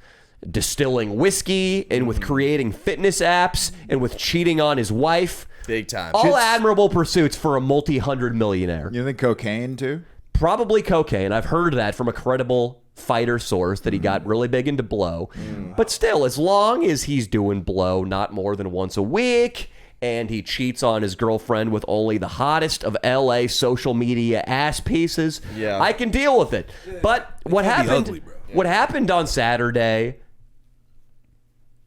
distilling whiskey and with creating fitness apps and with cheating on his wife. Big time. All admirable pursuits for a multi-hundred millionaire. You think cocaine too? Probably cocaine. I've heard that from a credible fighter source that he got really big into blow. But still, as long as he's doing blow not more than once a week and he cheats on his girlfriend with only the hottest of LA social media ass pieces, I can deal with it. But what happened? ugly, bro. What happened on Saturday?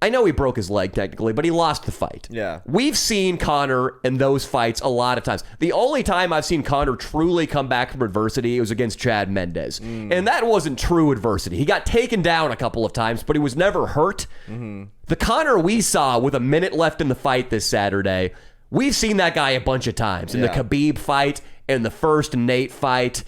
I know he broke his leg technically, but he lost the fight. Yeah. We've seen Conor in those fights a lot of times. The only time I've seen Conor truly come back from adversity was against Chad Mendes. And that wasn't true adversity. He got taken down a couple of times, but he was never hurt. The Conor we saw with a minute left in the fight this Saturday, we've seen that guy a bunch of times. In the Khabib fight, in the first Nate fight.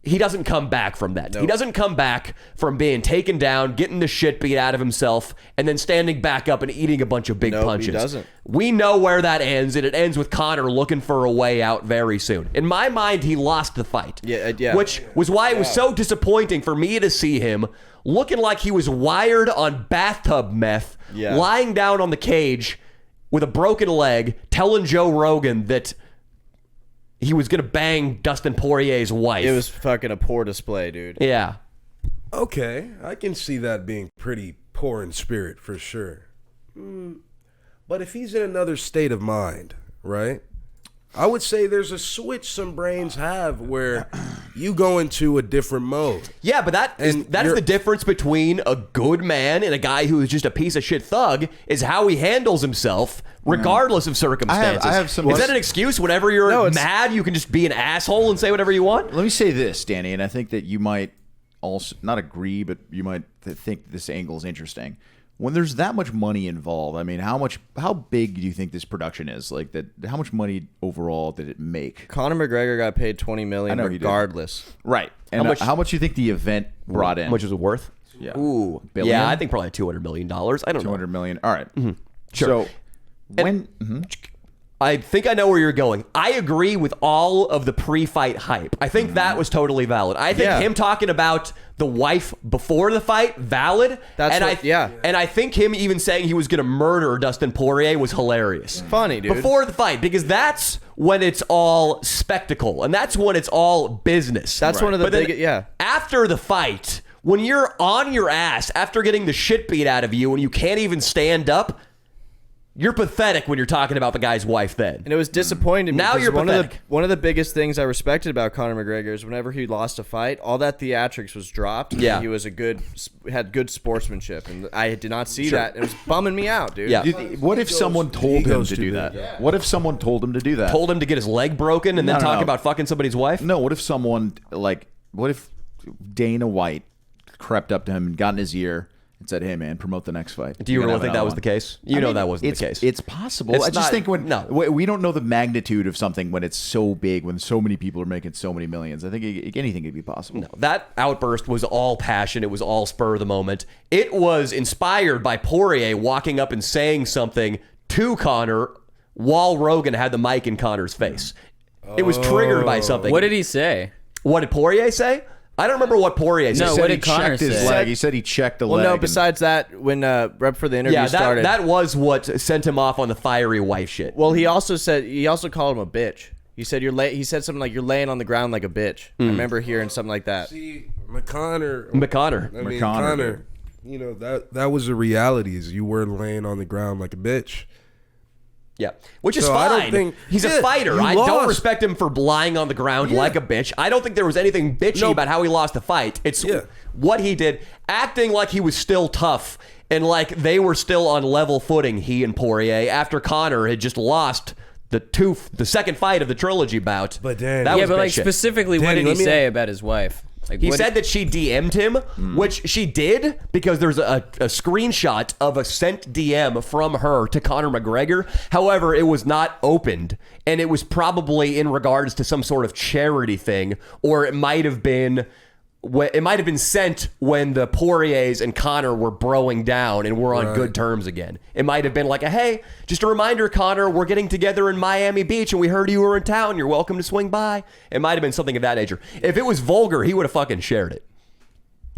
He doesn't come back from that. He doesn't come back from being taken down, getting the shit beat out of himself, and then standing back up and eating a bunch of big punches. He doesn't. We know where that ends, and it ends with Conor looking for a way out very soon. In my mind, he lost the fight. Which was why it was so disappointing for me to see him looking like he was wired on bathtub meth, lying down on the cage with a broken leg, telling Joe Rogan that he was going to bang Dustin Poirier's wife. It was fucking a poor display, dude. Yeah. Okay, I can see that being pretty poor in spirit for sure. But if he's in another state of mind, right? I would say there's a switch some brains have where you go into a different mode. Yeah, but that is the difference between a good man and a guy who is just a piece of shit thug, is how he handles himself regardless of circumstances. I have some. Is that an excuse? Whenever you're mad, you can just be an asshole and say whatever you want? Let me say this, Danny, and I think that you might also not agree, but you might think this angle is interesting. When there's that much money involved, I mean, how big do you think this production is? Like that, how much money overall did it make? Conor McGregor got paid $20 million regardless. Right. And how much do you think the event brought in? How much is it worth? Yeah. Ooh. Billion? Yeah, I think probably $200 million. I don't know. $200 million. All right. Sure. So when I think I know where you're going. I agree with all of the pre-fight hype. I think that was totally valid. I think him talking about the wife before the fight, valid. And I think him even saying he was going to murder Dustin Poirier was hilarious. Funny, dude. Before the fight, because that's when it's all spectacle, and that's when it's all business. That's one of the biggest, After the fight, when you're on your ass, after getting the shit beat out of you and you can't even stand up, you're pathetic when you're talking about the guy's wife then. And it was disappointing to me. Now you're pathetic. One of the biggest things I respected about Conor McGregor is whenever he lost a fight, all that theatrics was dropped. Yeah. He was had good sportsmanship. And I did not see that. It was bumming me out, dude. Yeah. What if someone told him to do that? Yeah. What if someone told him to do that? Told him to get his leg broken and then talk about fucking somebody's wife? No, what if someone, what if Dana White crept up to him and got in his ear and said, "Hey, man, promote the next fight"? Do you really think that was the case? You know that wasn't the case. It's possible. I just think we don't know the magnitude of something when it's so big, when so many people are making so many millions. I think anything could be possible. No, that outburst was all passion. It was all spur of the moment. It was inspired by Poirier walking up and saying something to Conor while Rogan had the mic in Conor's face. It was triggered by something. What did he say? What did Poirier say? I don't remember what Poirier said. No, what did Conor say? He said he checked the leg. Well, no, besides that, when right before the interview started. that was what sent him off on the fiery wife shit. Well, he also called him a bitch. He said he said something like, "You're laying on the ground like a bitch." I remember hearing something like that. See, McConnor. McConnor. You know, that was the reality, is you were laying on the ground like a bitch. Yeah, which is So fine. I don't think- He's a fighter. I lost. don't respect him for lying on the ground like a bitch. I don't think there was anything bitchy about how he lost the fight. It's what he did, acting like he was still tough and like they were still on level footing, he and Poirier, after Conor had just lost the second fight of the trilogy bout. But Danny, that was but bitch like shit. specifically, what Danny, did he let me- say about his wife? Like, He what- said that she DM'd him, which she did because there's a screenshot of a sent DM from her to Conor McGregor. However, it was not opened, and it was probably in regards to some sort of charity thing, or it might have been sent when the Poiriers and Conor were broing down and were on good terms again. It might have been like hey, just a reminder, Conor, we're getting together in Miami Beach and we heard you were in town. You're welcome to swing by. It might have been something of that nature. If it was vulgar, he would have fucking shared it.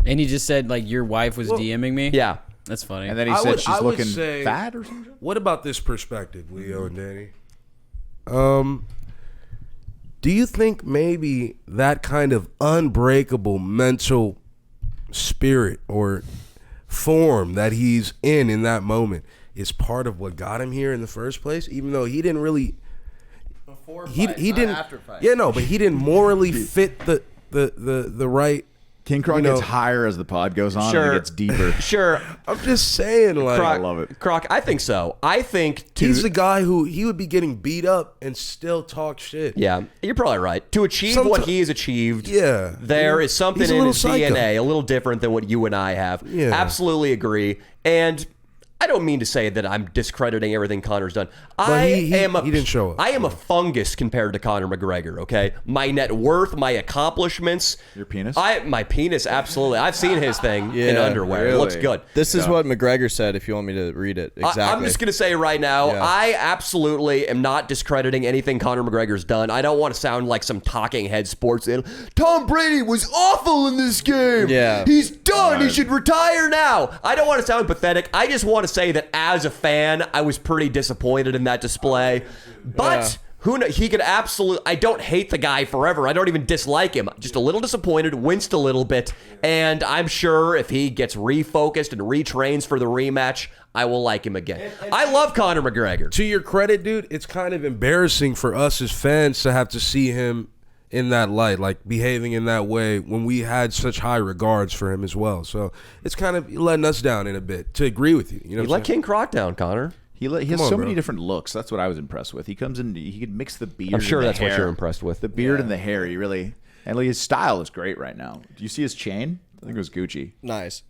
And he just said like your wife was DMing me. Yeah. That's funny. And then he I said would- she's I would looking say- fat or something. What about this perspective, Leo and Danny? Do you think maybe that kind of unbreakable mental spirit or form that he's in that moment is part of what got him here in the first place? Even though he didn't really, he didn't. after fight. Yeah, no, but he didn't morally fit the right. King Croc You know- gets higher as the pod goes on. Sure. And it gets deeper. Sure. I'm just saying, like, Croc, love it. Croc, I think so. I think he's the guy who he would be getting beat up and still talk shit. Yeah, you're probably right. To achieve what he has achieved, Yeah. there is something He's a in little his psycho. DNA, a little different than what you and I have. Yeah. Absolutely agree. And I don't mean to say that I'm discrediting everything Conor's done. he didn't show up. I am a fungus compared to Conor McGregor, okay? My net worth, my accomplishments. Your penis? My penis, absolutely. I've seen his thing in Yeah, underwear. It looks really? good. This is what McGregor said. If you want me to read it exactly, I'm just going to say right now, Yeah. I absolutely am not discrediting anything Conor McGregor's done. I don't want to sound like some talking head sports analyst. Tom Brady was awful in this game. Yeah. He's done. He should retire now. I don't want to sound pathetic. I just want to say that as a fan, I was pretty disappointed in that display. But who knows? He could absolutely. I don't hate the guy forever. I don't even dislike him. Just a little disappointed, winced a little bit. And I'm sure if he gets refocused and retrains for the rematch, I will like him again. I love Conor McGregor. To your credit, dude, it's kind of embarrassing for us as fans to have to see him in that light, like behaving in that way when we had such high regards for him as well. So it's kind of letting us down in a bit, to agree with you. You know, You let King Croc down, Connor. He has Come on, so bro. many different looks. That's what I was impressed with. He comes in, he could mix the beard. I'm sure and the that's what hair. you're impressed with. The beard and the hair. He really, and like, his style is great right now. Do you see his chain? I think it was Gucci. Nice.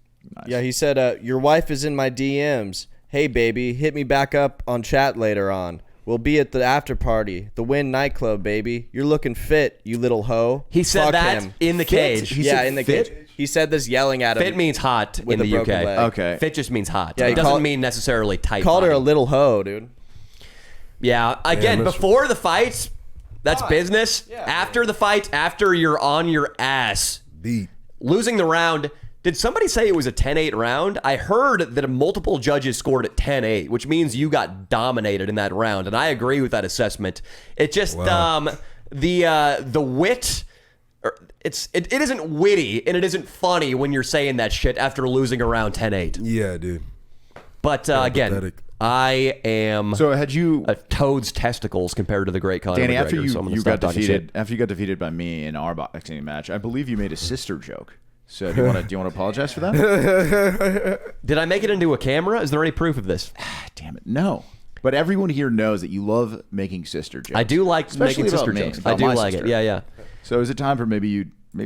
Yeah, he said, your wife is in my DMs. Hey, baby, hit me back up on chat later on. We'll be at the after party, the Wynn nightclub, baby. You're looking fit, you little hoe. He said Fuck that him. in the cage. He Yeah, said in the fit? cage. He said this yelling at him. Fit means hot With in a the UK. broken leg. Okay. Fit just means hot. Yeah, it he doesn't called- mean necessarily tight. Called her a body. little hoe, dude. Yeah. Again, that's- before the fight, that's business. After the fight, after you're on your ass, beat. losing the round. Did somebody say it was a 10-8 round? I heard that multiple judges scored at 10-8, which means you got dominated in that round, and I agree with that assessment. It just the wit. It isn't witty and it isn't funny when you're saying that shit after losing around 10-8. Yeah, dude. But again, pathetic. I am So had you, a toad's testicles compared to the great Conor Danny, McGregor. after so I'm gonna you stop got talking defeated, shit. after you got defeated by me in our boxing match, I believe you made a sister joke. So do you want to apologize for that? Did I make it into a camera? Is there any proof of this? Damn it, no. But everyone here knows that you love making sister jokes. I do like Especially making about sister me, jokes. about I do my like sister. it. Yeah, yeah. So is it time for maybe you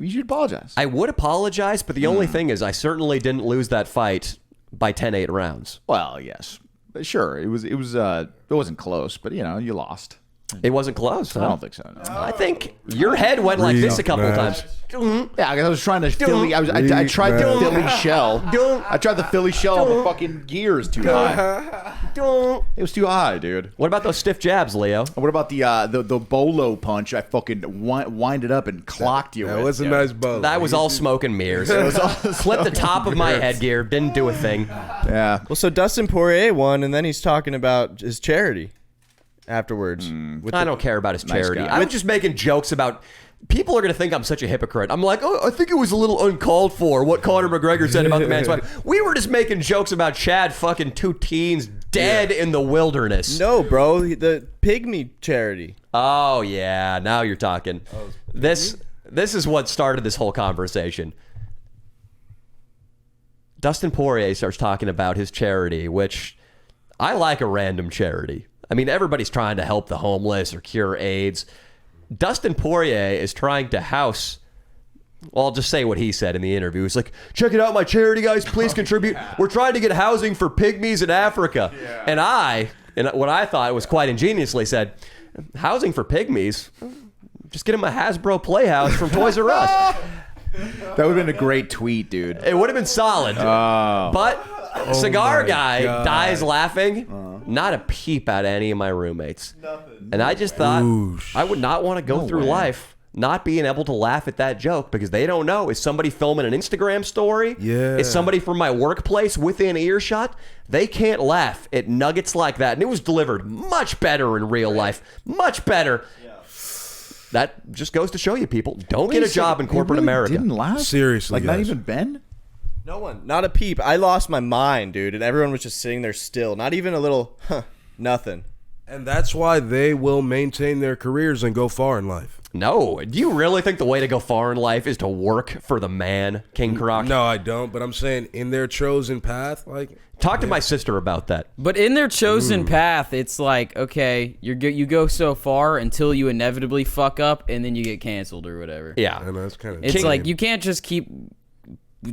should apologize? I would apologize, but the only thing is I certainly didn't lose that fight by 10-8 rounds. Well, yes, sure. It wasn't close, but you lost. It wasn't close. I Huh? don't think so. No. I think your head went like this a couple times. Yeah, I was trying to Philly. I tried the Philly shell. I tried the Philly shell. The fucking gear is too high. It was too high, dude. What about those stiff jabs, Leo? What about the bolo punch? I fucking winded up and clocked you. That with, was a dude. nice bow. That was all smoke and mirrors. Clipped the top of my headgear. Didn't do a thing. Yeah. Well, so Dustin Poirier won, and then he's talking about his charity afterwards. I don't care about his charity. guy. I'm just making jokes about. People are going to think I'm such a hypocrite. I'm like, oh, I think it was a little uncalled for what Conor McGregor said about the man's wife. We were just making jokes about Chad fucking two teens dead in the wilderness. No, bro, the Pygmy charity. Oh, yeah. Now you're talking. This is what started this whole conversation. Dustin Poirier starts talking about his charity, which I like a random charity. I mean, everybody's trying to help the homeless or cure AIDS. Dustin Poirier is trying to house Well, I'll just say what he said in the interview. He's like, check it out, my charity, guys. Please contribute. We're trying to get housing for pygmies in Africa. And what I thought was quite ingeniously said, housing for pygmies? Just get him a Hasbro Playhouse from Toys R Us. That would have been a great tweet, dude. It would have been solid. But cigar guy dies laughing. Not a peep at any of my roommates. Nothing. And I just thought, I would not want to go through life not being able to laugh at that joke because they don't know. Is somebody filming an Instagram story? Yeah. Is somebody from my workplace within earshot? They can't laugh at nuggets like that. And it was delivered much better in real life. Much better. Yeah. That just goes to show you, people, don't get a job in corporate America. Didn't laugh? Seriously, Like, not guys. even Ben? No one. Not a peep. I lost my mind, dude, and everyone was just sitting there still. Not even a little, nothing. And that's why they will maintain their careers and go far in life. No. Do you really think the way to go far in life is to work for the man, King Croc? No, I don't. But I'm saying in their chosen path, like... Talk to my sister about that. But in their chosen path, it's like, okay, you go so far until you inevitably fuck up, and then you get canceled or whatever. Yeah. I know, that's kind of... It's like, you can't just keep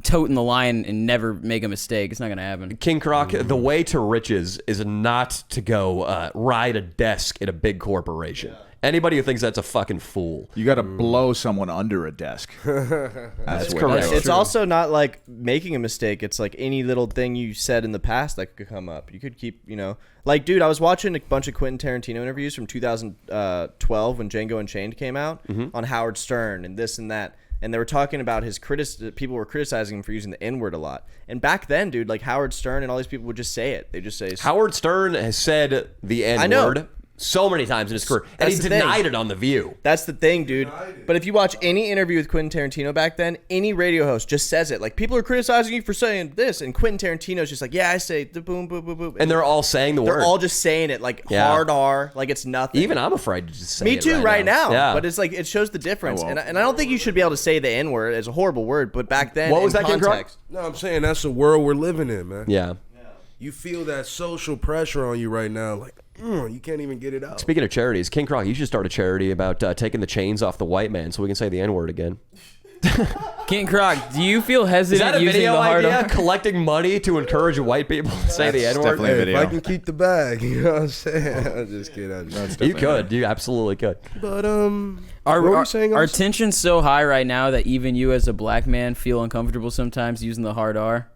toting the line and never make a mistake. It's not going to happen. King Croc, the way to riches is not to go ride a desk at a big corporation. Anybody who thinks that's a fucking fool. You got to blow someone under a desk. That's correct. It's also not like making a mistake. It's like any little thing you said in the past that could come up. You could keep, like, dude, I was watching a bunch of Quentin Tarantino interviews from 2012 when Django Unchained came out on Howard Stern and this and that. And they were talking about his people were criticizing him for using the N-word a lot. And back then, dude, like Howard Stern and all these people would just say it. They just say Howard Stern has said the N-word so many times in his career, and he denied it on The View. That's the thing, dude. But if you watch any interview with Quentin Tarantino back then, any radio host just says it. Like, people are criticizing you for saying this, and Quentin Tarantino's just like, yeah, I say the boom, boom, boom, boom. And they're all saying the word. They're all just saying it, like, hard R, like it's nothing. Even I'm afraid to just say Me it too, right now. Yeah. But it's like, it shows the difference. And I don't think you should be able to say the N-word. It's a horrible word, but back then, What was that, King Croc? context. No, I'm saying that's the world we're living in, man. Yeah. You feel that social pressure on you right now, like, you can't even get it out. Speaking of charities, King Croc, you should start a charity about taking the chains off the white man so we can say the N-word again. King Croc, do you feel hesitant Is that a using video the hard idea? R? Collecting money to encourage white people to say the N-word? definitely a Hey, video. if I can keep the bag, you know what I'm saying? I'm just kidding. You could. You absolutely could. But, Our, what were our, you saying? our tension's so high right now that even you as a black man feel uncomfortable sometimes using the hard R.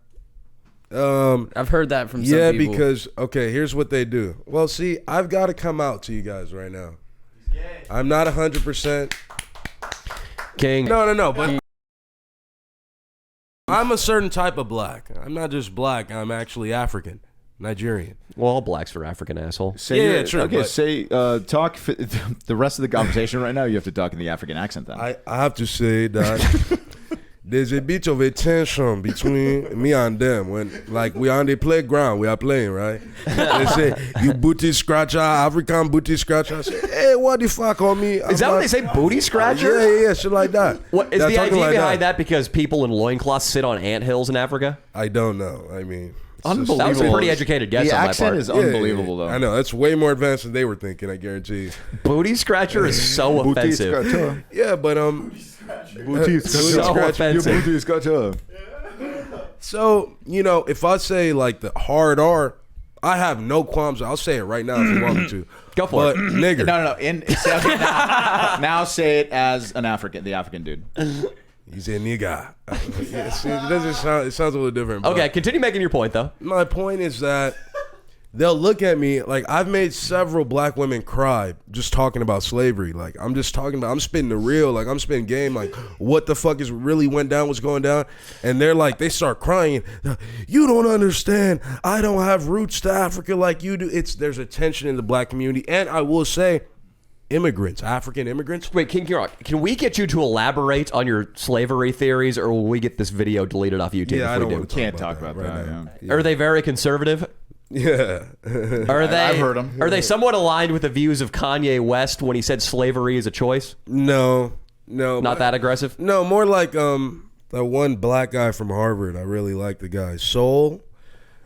I've heard that from some people. Because here's what they do. Well, see, I've got to come out to you guys right now. I'm not 100%. King. No, but I'm a certain type of black. I'm not just black. I'm actually African, Nigerian. Well, all blacks are African, asshole. Yeah, true. Okay, but- talk the rest of the conversation right now. You have to talk in the African accent then. I have to say that there's a bit of a tension between me and them when, like, we are on the playground, we are playing, right? They say, you booty scratcher, African booty scratcher. I say, hey, what the fuck on me? Is that what they say, booty scratcher? Yeah, shit like that. What is They're the talking idea like behind that? Because people in loincloths sit on anthills in Africa? I don't know. I mean, Unbelievable. That was a pretty educated guess the on my accent part. is unbelievable, though. I know. That's way more advanced than they were thinking, I guarantee you. Booty scratcher is so Booty offensive. scratcher. Yeah, but, Booty So offensive. Your booty scratcher. So, if I say, like, the hard R, I have no qualms. I'll say it right now if you want me to. Go for but, it. Nigger. No. Now say it as the African dude. He's a nigga. Yeah, see, it sounds a little different. But Okay, continue making your point, though. my point is that they'll look at me like I've made several black women cry just talking about slavery. Like, I'm spitting the real, like, I'm spitting game, like, what the fuck is really went down, what's going down. And they're like, they start crying. You don't understand. I don't have roots to Africa like you do. There's a tension in the black community. And I will say, African immigrants. Wait, King Rock, can we get you to elaborate on your slavery theories, or will we get this video deleted off YouTube? Yeah, if I we don't do? want to Can't talk about right that. now. Yeah. Are they very conservative? Yeah. Are they? I've heard 'em. Are they somewhat aligned with the views of Kanye West when he said slavery is a choice? No. Not that aggressive. No, more like that one black guy from Harvard. I really like the guy. Soul.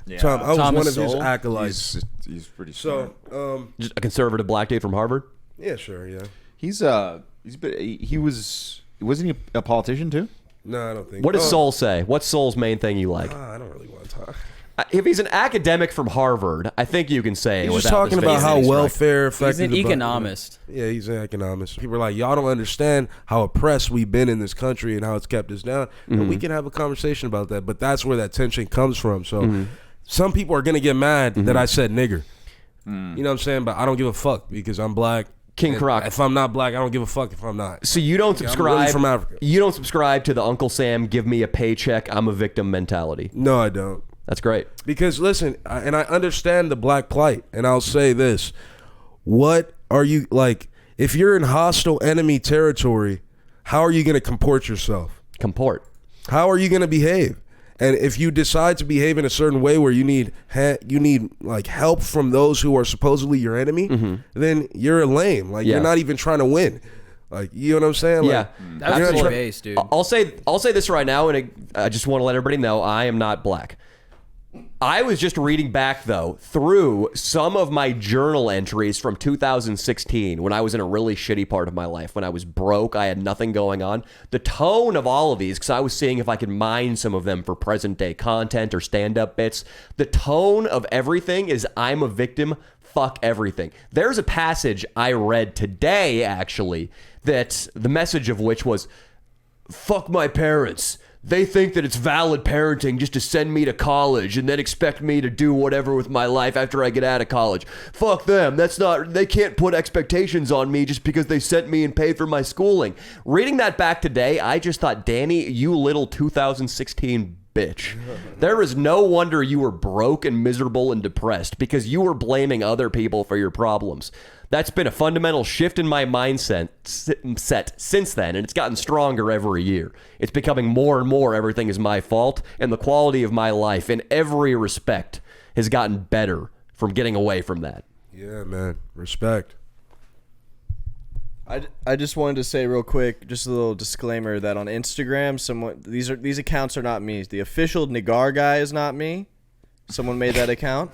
Yeah. I was Thomas one of his Sowell? acolytes. He's pretty smart. So, Just a conservative black dude from Harvard. yeah, sure, yeah. He wasn't he a politician too? No, I don't think. What does Soul say? What's Soul's main thing you like? I don't really want to talk. If he's an academic from Harvard, I think you can say. He's just without talking about how disfacing. welfare affected. He's an the black- economist. Yeah, he's an economist. People are like, y'all don't understand how oppressed we've been in this country and how it's kept us down. And we can have a conversation about that, but that's where that tension comes from. So some people are gonna get mad that I said nigger. You know what I'm saying? But I don't give a fuck because I'm black. King And Croc. If I'm not black, I don't give a fuck if I'm not. So you don't I'm subscribe. really from Africa. You don't subscribe to the Uncle Sam give me a paycheck, I'm a victim mentality. No, I don't. That's great. Because listen, and I understand the black plight, and I'll say this: what are you like? If you're in hostile enemy territory, how are you going to comport yourself? Comport. How are you going to behave? And if you decide to behave in a certain way where you need like help from those who are supposedly your enemy, then you're a lame. Like you're not even trying to win. Like, you know what I'm saying? Yeah, Like, That's you're not pretty try- base, dude. I'll say this right now, and I just want to let everybody know I am not black. I was just reading back though through some of my journal entries from 2016 when I was in a really shitty part of my life, when I was broke, I had nothing going on. The tone of all of these, because I was seeing if I could mine some of them for present day content or stand-up bits, the tone of everything is I'm a victim, fuck everything. There's a passage I read today actually that the message of which was fuck my parents. They think that it's valid parenting just to send me to college and then expect me to do whatever with my life after I get out of college. Fuck them. They can't put expectations on me just because they sent me and paid for my schooling. Reading that back today, I just thought, Danny, you little 2016 bitch. There is no wonder you were broke and miserable and depressed because you were blaming other people for your problems. That's been a fundamental shift in my mindset since then, and it's gotten stronger every year. It's becoming more and more everything is my fault, and the quality of my life in every respect has gotten better from getting away from that. Yeah, man. Respect. I just wanted to say real quick, just a little disclaimer that on Instagram, these accounts are not me. The official Nagar guy is not me. Someone made that account,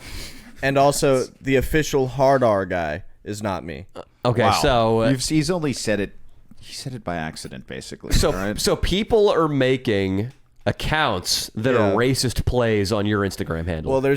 and also the official Hard R guy is not me. Okay, Wow. so He's only said it. He said it by accident, basically. so all right? so people are making accounts that are racist plays on your Instagram handle. Well,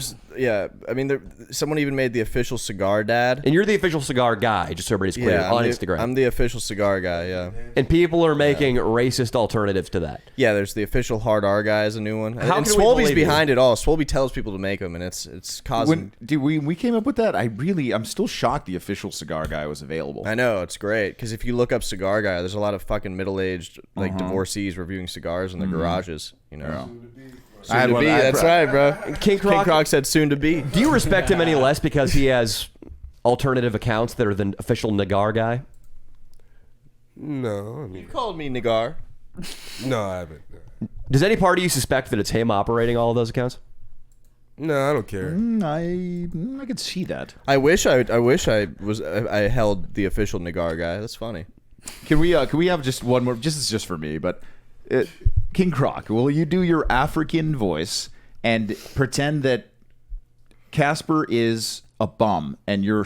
someone even made the official Cigar Dad. And you're the official cigar guy, just so everybody's clear, on Instagram. I'm the official cigar guy, yeah. And people are making racist alternatives to that. Yeah, there's the official Hard R guy is a new one. How and can we Swolby's believe you? behind it all. Swolby tells people to make them, and it's causing... we came up with that, I'm still shocked the official cigar guy was available. I know, it's great, because if you look up Cigar Guy, there's a lot of fucking middle-aged divorcees reviewing cigars in their garages, you know. Soon I had to one- be, I- that's right, bro. King Croc said soon to be. Do you respect him any less because he has alternative accounts that are the official Nagar guy? No, I mean, You called me Nagar. no, I haven't. Does any part of you suspect that it's him operating all of those accounts? No, I don't care. I could see that. I wish I held the official Nagar guy. That's funny. Can we have just one more? Just for me, but King Croc, will you do your African voice and pretend that Casper is a bum and you're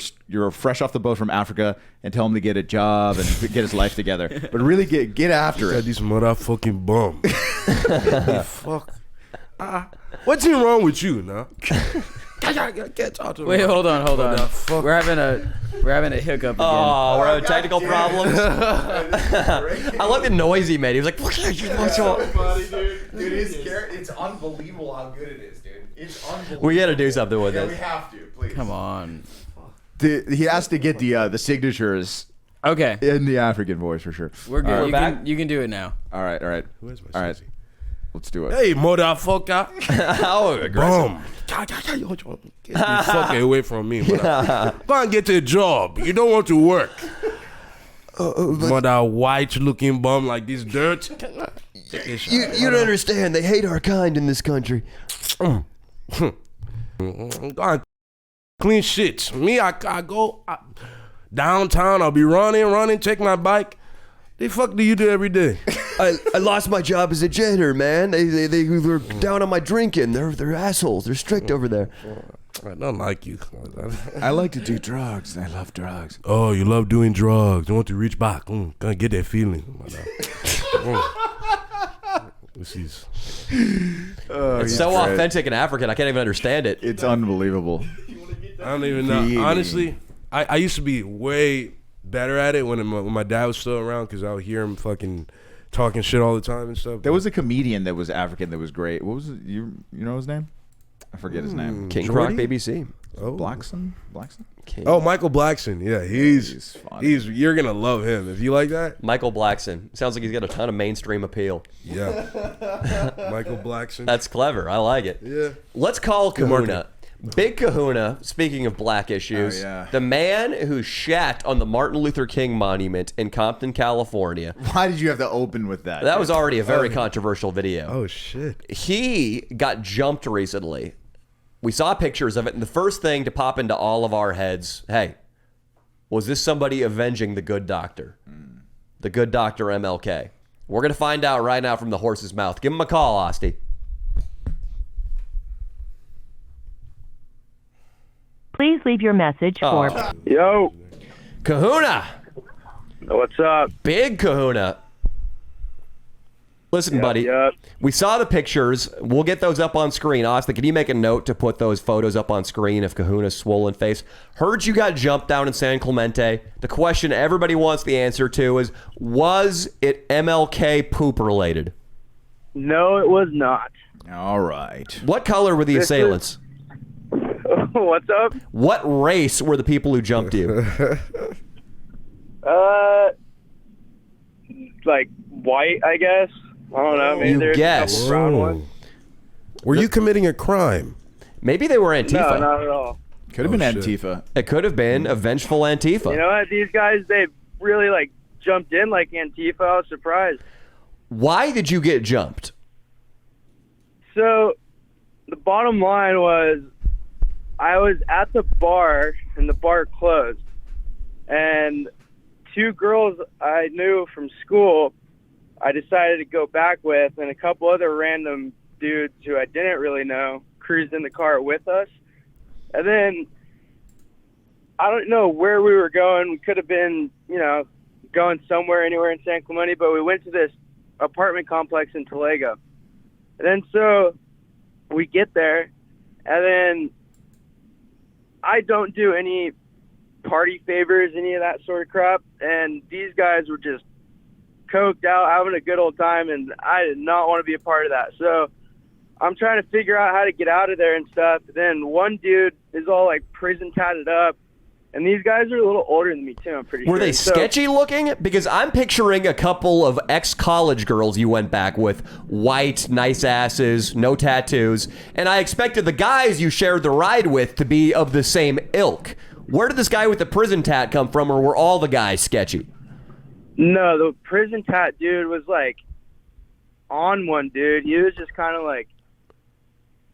fresh off the boat from Africa and tell him to get a job and get his life together, but really get after Got it. these motherfucking bum. Fuck. What's wrong with you, now? Can't talk to me. Wait, hold on. Fuck. We're having a hiccup again. Oh, we're having technical problems. I like the noise he made. He was like, "What's wrong?" Funny, dude, it's unbelievable how good it is, dude. It's unbelievable. We got to do something with it. have to, please. Come on. He has to get the signatures Okay, in the African voice for sure. we're good. We're You back? can do it now. All right. Where's my All right. Susie? Let's do it. Hey, motherfucker. How aggressive. Bum. Get the fuck away from me. Mother. Go and get a job. You don't want to work. Mother white looking bum like this dirt. You don't understand. They hate our kind in this country. Go and clean shit. Me, I go downtown. I'll be running, take my bike. The fuck do you do every day? I lost my job as a janitor, man. They were down on my drinking. They're assholes. They're strict over there. I don't like you. I like to do drugs. I love drugs. Oh, you love doing drugs. You want to reach back. Gonna get that feeling. This is. It's so authentic and African. I can't even understand it. It's unbelievable. I don't even know. Honestly, I used to be way better at it when my dad was still around because I would hear him fucking talking shit all the time and stuff. There was a comedian that was African that was great. What was it? You know his name? I forget his name. King Jordy? Croc BBC. Oh. Blackson? King. Oh, Michael Blackson. Yeah, he's funny. You're gonna love him if you like that. Michael Blackson. Sounds like he's got a ton of mainstream appeal. Yeah, Michael Blackson. That's clever. I like it. Yeah. Let's call marketing. Kahuna. Big Kahuna, speaking of black issues, the man who shat on the Martin Luther King monument in Compton, California. Why did you have to open with that? That was already a very controversial video. Oh, shit. He got jumped recently. We saw pictures of it, and the first thing to pop into all of our heads, hey, was this somebody avenging the good doctor? The good doctor MLK. We're going to find out right now from the horse's mouth. Give him a call, Asti. Please leave your message for... Yo. Kahuna. What's up? Big Kahuna. Listen, buddy, we saw the pictures. We'll get those up on screen. Austin, can you make a note to put those photos up on screen of Kahuna's swollen face? Heard you got jumped down in San Clemente. The question everybody wants the answer to is, was it MLK poop related? No, it was not. All right. What color were the assailants? What's up? What race were the people who jumped you? Like white, I guess. I don't know. Maybe You there's guess. a couple brown ones. Were you committing a crime? Maybe they were Antifa. No, not at all. Could have been Antifa. It could have been a vengeful Antifa. You know what? These guys, they really like jumped in like Antifa. I was surprised. Why did you get jumped? So the bottom line was I was at the bar and the bar closed. And two girls I knew from school I decided to go back with, and a couple other random dudes who I didn't really know cruised in the car with us. And then I don't know where we were going. We could have been, going somewhere, anywhere in San Clemente, but we went to this apartment complex in Talego. And then so we get there, and then I don't do any party favors, any of that sort of crap, and these guys were just coked out, having a good old time, and I did not want to be a part of that. So I'm trying to figure out how to get out of there and stuff. Then one dude is all like prison tatted up, and these guys are a little older than me too, I'm pretty sure. Were they So- sketchy looking? Because I'm picturing a couple of ex-college girls you went back with, white, nice asses, no tattoos, and I expected the guys you shared the ride with to be of the same ilk. Where did this guy with the prison tat come from, or were all the guys sketchy? No, the prison tat dude was like on one dude. He was just kind of like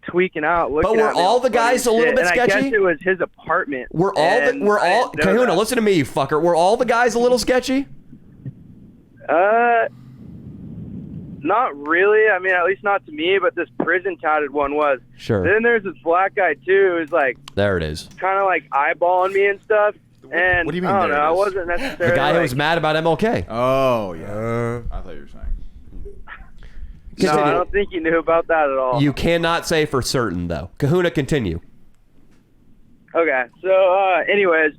tweaking out. Looking But were at me all the funny guys a and little shit. bit And sketchy? I guess it was his apartment. We're all and I didn't know Kahuna, that. listen to me, you fucker. Were all the guys a little sketchy? Not really. I mean, at least not to me, but this prison tatted one was. Sure. Then there's this black guy too who's like There it is. kind of like eyeballing me and stuff. And what do you mean I don't there know. it I is? wasn't necessarily The guy who like, was mad about MLK. Oh, yeah. I thought you were saying. No, I don't think he knew about that at all. You cannot say for certain, though. Kahuna, continue. Okay, so anyways,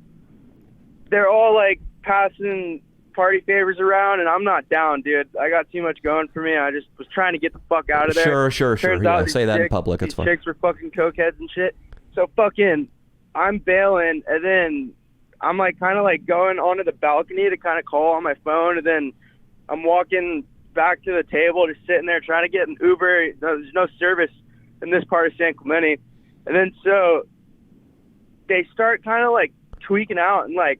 they're all like passing party favors around, and I'm not down, dude. I got too much going for me. I just was trying to get the fuck out of there. Sure. Turns Yeah, out these say that in chicks- public. It's these fine. chicks were fucking cokeheads and shit. So fucking, I'm bailing, and then I'm like kind of like going onto the balcony to kind of call on my phone, and then I'm walking back to the table, just sitting there trying to get an Uber. There's no service in this part of San Clemente, and then so they start kind of like tweaking out and like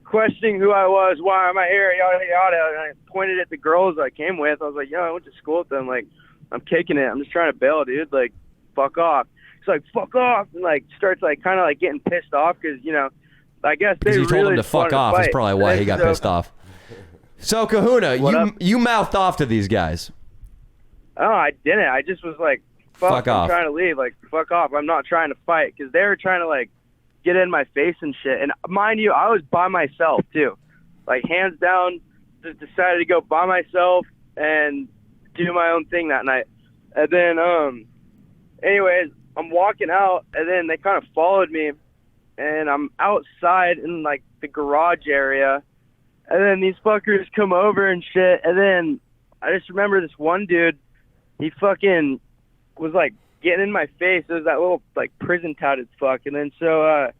questioning who I was, why am I here, yada yada. And I pointed at the girls I came with. I was like, I went to school with them. Like, I'm kicking it. I'm just trying to bail, dude. Like, fuck off. It's like, fuck off, and like starts like kind of like getting pissed off because I guess they Because you told really him to just wanted fuck off. That's fight. probably why he got So- pissed off. So, Kahuna, What up? you mouthed off to these guys. Oh, I didn't. I just was like Fuck I'm off. trying to leave. Like, fuck off. I'm not trying to fight. Because they were trying to, like, get in my face and shit. And mind you, I was by myself, too. Like, hands down, just decided to go by myself and do my own thing that night. And then, anyways, I'm walking out, and then they kind of followed me. And I'm outside in, like, the garage area. And then these fuckers come over and shit. And then I just remember this one dude, he fucking was, like, getting in my face. It was that little, like, prison-touted fuck. And then so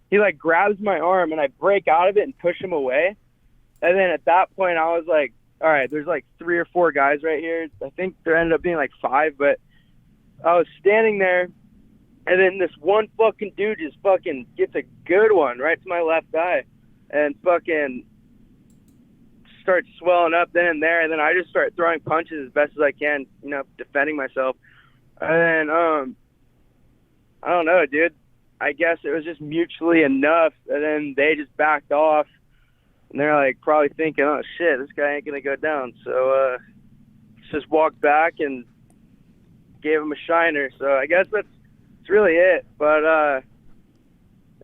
he, like, grabs my arm, and I break out of it and push him away. And then at that point, I was like, all right, there's, like, 3 or 4 guys right here. I think there ended up being, like, 5. But I was standing there, and then this one fucking dude just fucking gets a good one right to my left eye and fucking starts swelling up then and there. And then I just start throwing punches as best as I can, you know, defending myself. And then, I don't know, dude. I guess it was just mutually enough. And then they just backed off. And they're, like, probably thinking, oh, shit, this guy ain't going to go down. So just walked back and gave him a shiner. So I guess that's really it. But,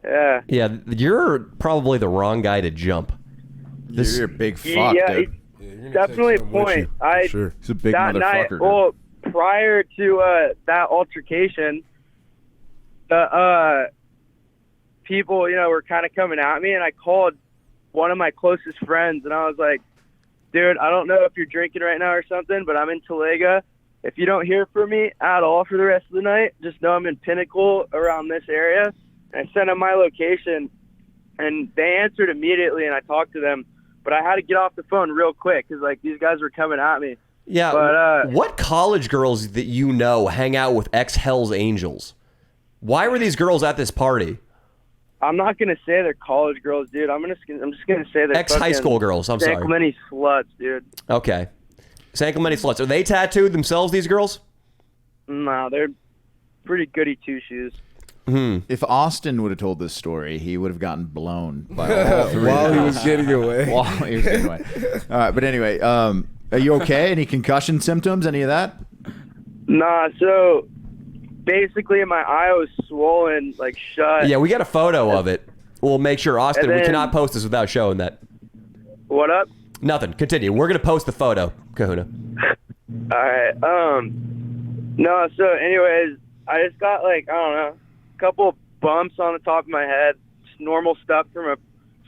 yeah. Yeah, you're probably the wrong guy to jump. You're a big fuck, Yeah, dude. it's definitely a point. Sure. He's a big that motherfucker. night, dude. well, prior to that altercation, the people, you know, were kind of coming at me, and I called one of my closest friends, and I was like, dude, I don't know if you're drinking right now or something, but I'm in Talega. If you don't hear from me at all for the rest of the night, just know I'm in Pinnacle around this area. And I sent them my location, and they answered immediately, and I talked to them. But I had to get off the phone real quick because, like, these guys were coming at me. Yeah, But, what college girls that you know hang out with ex-Hells Angels? Why were these girls at this party? I'm not gonna say they're college girls, dude. I'm just gonna say they're Ex-high school girls, I'm sorry. San Clemente sluts, dude. Okay. San Clemente sluts. Are they tattooed themselves, these girls? No, they're pretty goody two-shoes. If Austin would have told this story, he would have gotten blown by all 3 While of he them. was getting away. While he was getting away. All right, but anyway, are you okay? Any concussion symptoms? Any of that? Nah, so basically my eye was swollen, like shut. Yeah, we got a photo of it. We'll make sure, Austin, And we then- cannot post this without showing that. What up? Nothing. Continue. We're going to post the photo, Kahuna. All right. No, so anyways, I just got, like, I don't know, a couple bumps on the top of my head. Just normal stuff from a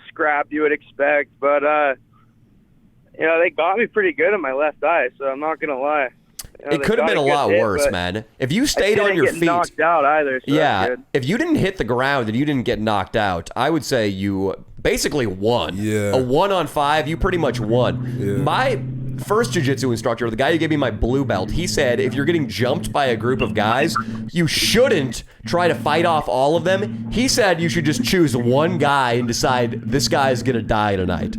scrap you would expect. But, you know, they got me pretty good in my left eye, so I'm not going to lie. You know, It they could have got been a good lot hit, worse, but man. If you I stayed on didn't your get feet. knocked out either, so Yeah, that's good. if you didn't hit the ground and you didn't get knocked out, I would say you basically won. Yeah. A 1 on 5, you pretty much won. Yeah. My first jiu-jitsu instructor, the guy who gave me my blue belt, he said if you're getting jumped by a group of guys, you shouldn't try to fight off all of them. He said you should just choose one guy and decide this guy's gonna die tonight.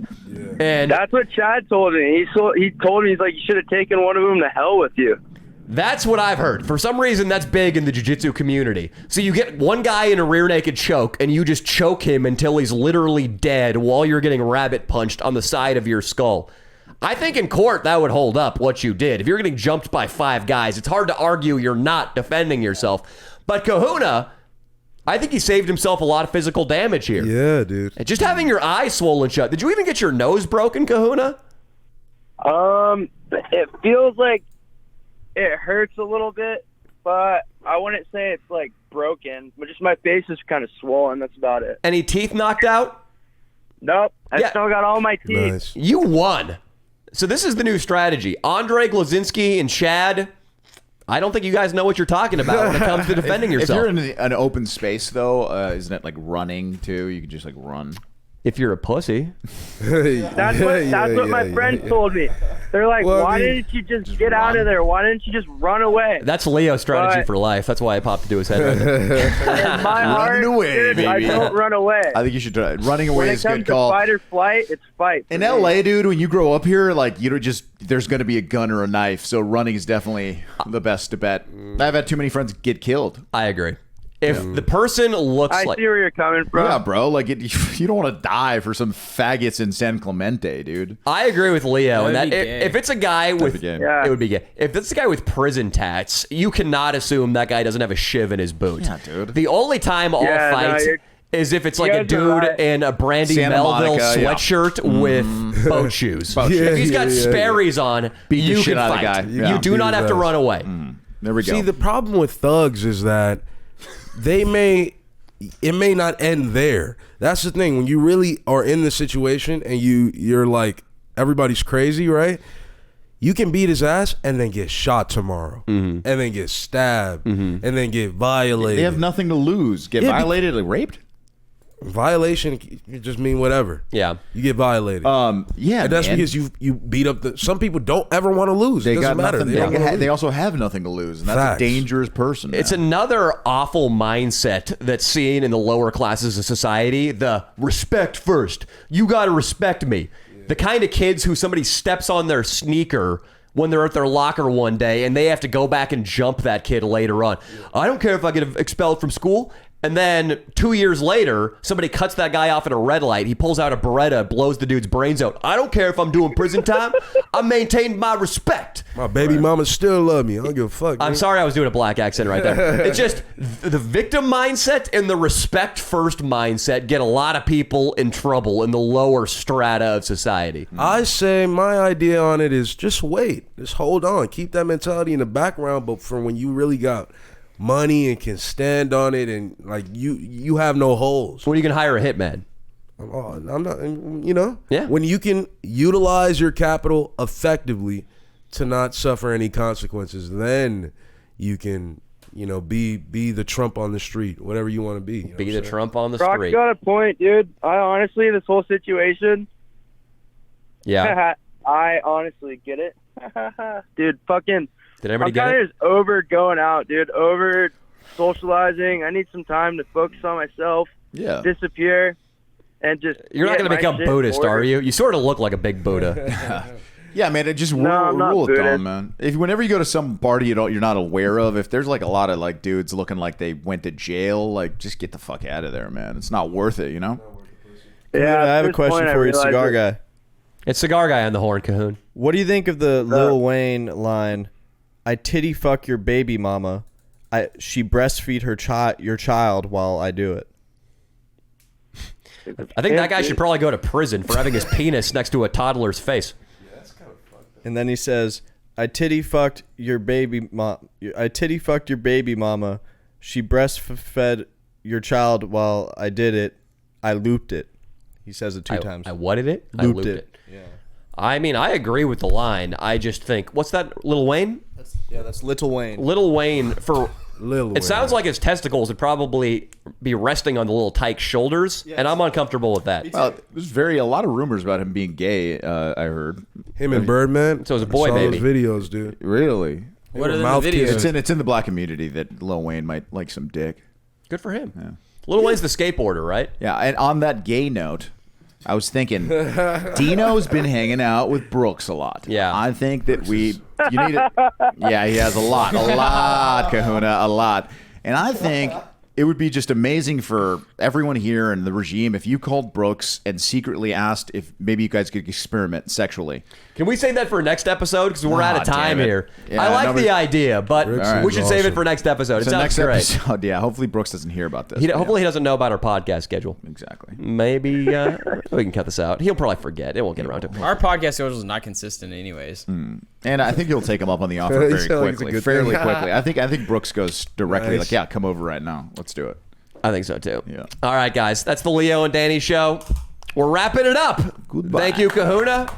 And That's what Chad told me. He told me, he's like, you should have taken one of them to hell with you. that's what I've heard. For some reason, that's big in the jiu-jitsu community. So you get one guy in a rear naked choke, and you just choke him until he's literally dead while you're getting rabbit punched on the side of your skull. I think in court that would hold up what you did. If you're getting jumped by 5 guys, it's hard to argue you're not defending yourself. But Kahuna, I think he saved himself a lot of physical damage here. Yeah, dude. And just having your eye swollen shut. Did you even get your nose broken, Kahuna? It feels like it hurts a little bit, but I wouldn't say it's like broken. But just my face is kind of swollen. That's about it. Any teeth knocked out? Nope. I Yeah. still got all my teeth. Nice. You won. So this is the new strategy. Andre Glazinski and Chad, I don't think you guys know what you're talking about when it comes to defending If yourself. you're in an open space, though, isn't it like running too? You can just like run. If you're a pussy. That's what my friends told me. They're like, Well, I why mean, didn't you just get out of there? Why didn't you just run away? That's Leo's strategy But- for life. That's why I popped into his head right there. In my heart, away, dude, I baby. don't run away. I think you should try. Running When away it is a comes good to call. fight or flight, it's fight. for In me. LA, dude, when you grow up here, like you don't just there's going to be a gun or a knife, so running is definitely the best to bet. I've had too many friends get killed. I agree. If the person looks I like see where you're coming from. Yeah, bro. Like, you don't want to die for some faggots in San Clemente, dude. I agree with Leo, and That'd that be gay. if it's a guy with be gay. Yeah. it would be gay. If it's a guy with prison tats, you cannot assume that guy doesn't have a shiv in his boot. Yeah, dude. The only time I'll Yeah, no, fight you're- is if it's like you a guys are dude right. in a Brandy Santa Melville Monica, yeah. sweatshirt with boat shoes. If he's got Sperry's on, Beat the you shit can out of fight. the guy. Yeah. You do Beat not his have to ass. run away. There we go. See, the problem with thugs is that it may not end there. That's the thing. When you really are in the situation and you're like, everybody's crazy, right? You can beat his ass and then get shot tomorrow, and then get stabbed, and then get violated. They have nothing to lose. Get Yeah, violated, like raped? Violation can just mean whatever. Yeah. You get violated. Yeah, And that's man. because you beat up some people don't ever want to lose. They It doesn't got matter. nothing. They don't wanna They lose. also have nothing to lose, and that's Facts. a dangerous person. It's man. another awful mindset that's seen in the lower classes of society. The respect first. You got to respect me. The kind of kids who somebody steps on their sneaker when they're at their locker one day and they have to go back and jump that kid later on. I don't care if I get expelled from school. And then 2 years later, somebody cuts that guy off at a red light. He pulls out a Beretta, blows the dude's brains out. I don't care if I'm doing prison time. I maintained my respect. My baby mama still love me. I don't give a fuck. I'm man. sorry I was doing a black accent right there. It's just the victim mindset and the respect first mindset get a lot of people in trouble in the lower strata of society. I say my idea on it is just wait. Just hold on. Keep that mentality in the background, but for when you really got money and can stand on it and like you have no holes. When you can hire a hitman. I'm not, you know? Yeah. When you can utilize your capital effectively to not suffer any consequences, then you can, be the Trump on the street, whatever you want to be. You know Be what the I'm saying? Trump on the Brock's street. got a point, dude. I honestly, this whole situation, Yeah. I honestly get it. Dude, fucking, Did everybody I'm get kind it? of just over going out, dude. Over socializing. I need some time to focus on myself, Yeah. disappear, and just You're not get going to my become shit in Buddhist, order. are you? You sort of look like a big Buddha. Yeah, man. It just I'm not rule of thumb, Buddhist. man. If whenever you go to some party you're not aware of, if there's like a lot of like dudes looking like they went to jail, like just get the fuck out of there, man. It's not worth it, you know. Yeah, I have a this question point, I for you, realize cigar that- guy. It's Cigar Guy on the horn, Cahoon. What do you think of the Lil Wayne line? I titty fuck your baby mama. She breastfeed your child while I do it. I think that guy should probably go to prison for having his penis next to a toddler's face. And then he says, I titty fucked your baby mom. I titty fucked your baby mama. She breastfed your child while I did it. I looped it. He says it two times. I whatted it? I Looped looped it. it. I mean, I agree with the line. I just think, what's that, Lil Wayne? That's Little Wayne. Lil Wayne, for Lil it Wayne. sounds like his testicles would probably be resting on the little tyke's shoulders, and I'm uncomfortable with that. Well, there's a lot of rumors about him being gay. I heard. Him and Birdman. So it's a boy I saw baby. those videos, dude. Really? What are the mouth videos? kisses. It's in the black community that Lil Wayne might like some dick. Good for him. Lil Wayne's the skateboarder, right? Yeah, and on that gay note, I was thinking, Dino's been hanging out with Brooks a lot. Yeah. I think that you need it. Yeah, he has a lot, Kahuna, a lot. And I think it would be just amazing for everyone here and the regime if you called Brooks and secretly asked if maybe you guys could experiment sexually. Can we save that for next episode? Because we're out of Ah, time damn it. here. Yeah, I like nobody- the idea, but Rick's we should save it awesome. for next episode. It So sounds next great. episode, yeah, hopefully Brooks doesn't hear about this. Hopefully he doesn't know about our podcast schedule. Exactly. Maybe we can cut this out. He'll probably forget. It won't get around to it. Our podcast schedule is not consistent, anyways. And I think you'll take him up on the offer You very sound like it's a quickly, good fairly thing. quickly. I think Brooks goes directly Nice. like, yeah, come over right now. Let's do it. I think so too. Yeah. All right, guys. That's the Leo and Danny show. We're wrapping it up. Goodbye. Thank you, Kahuna.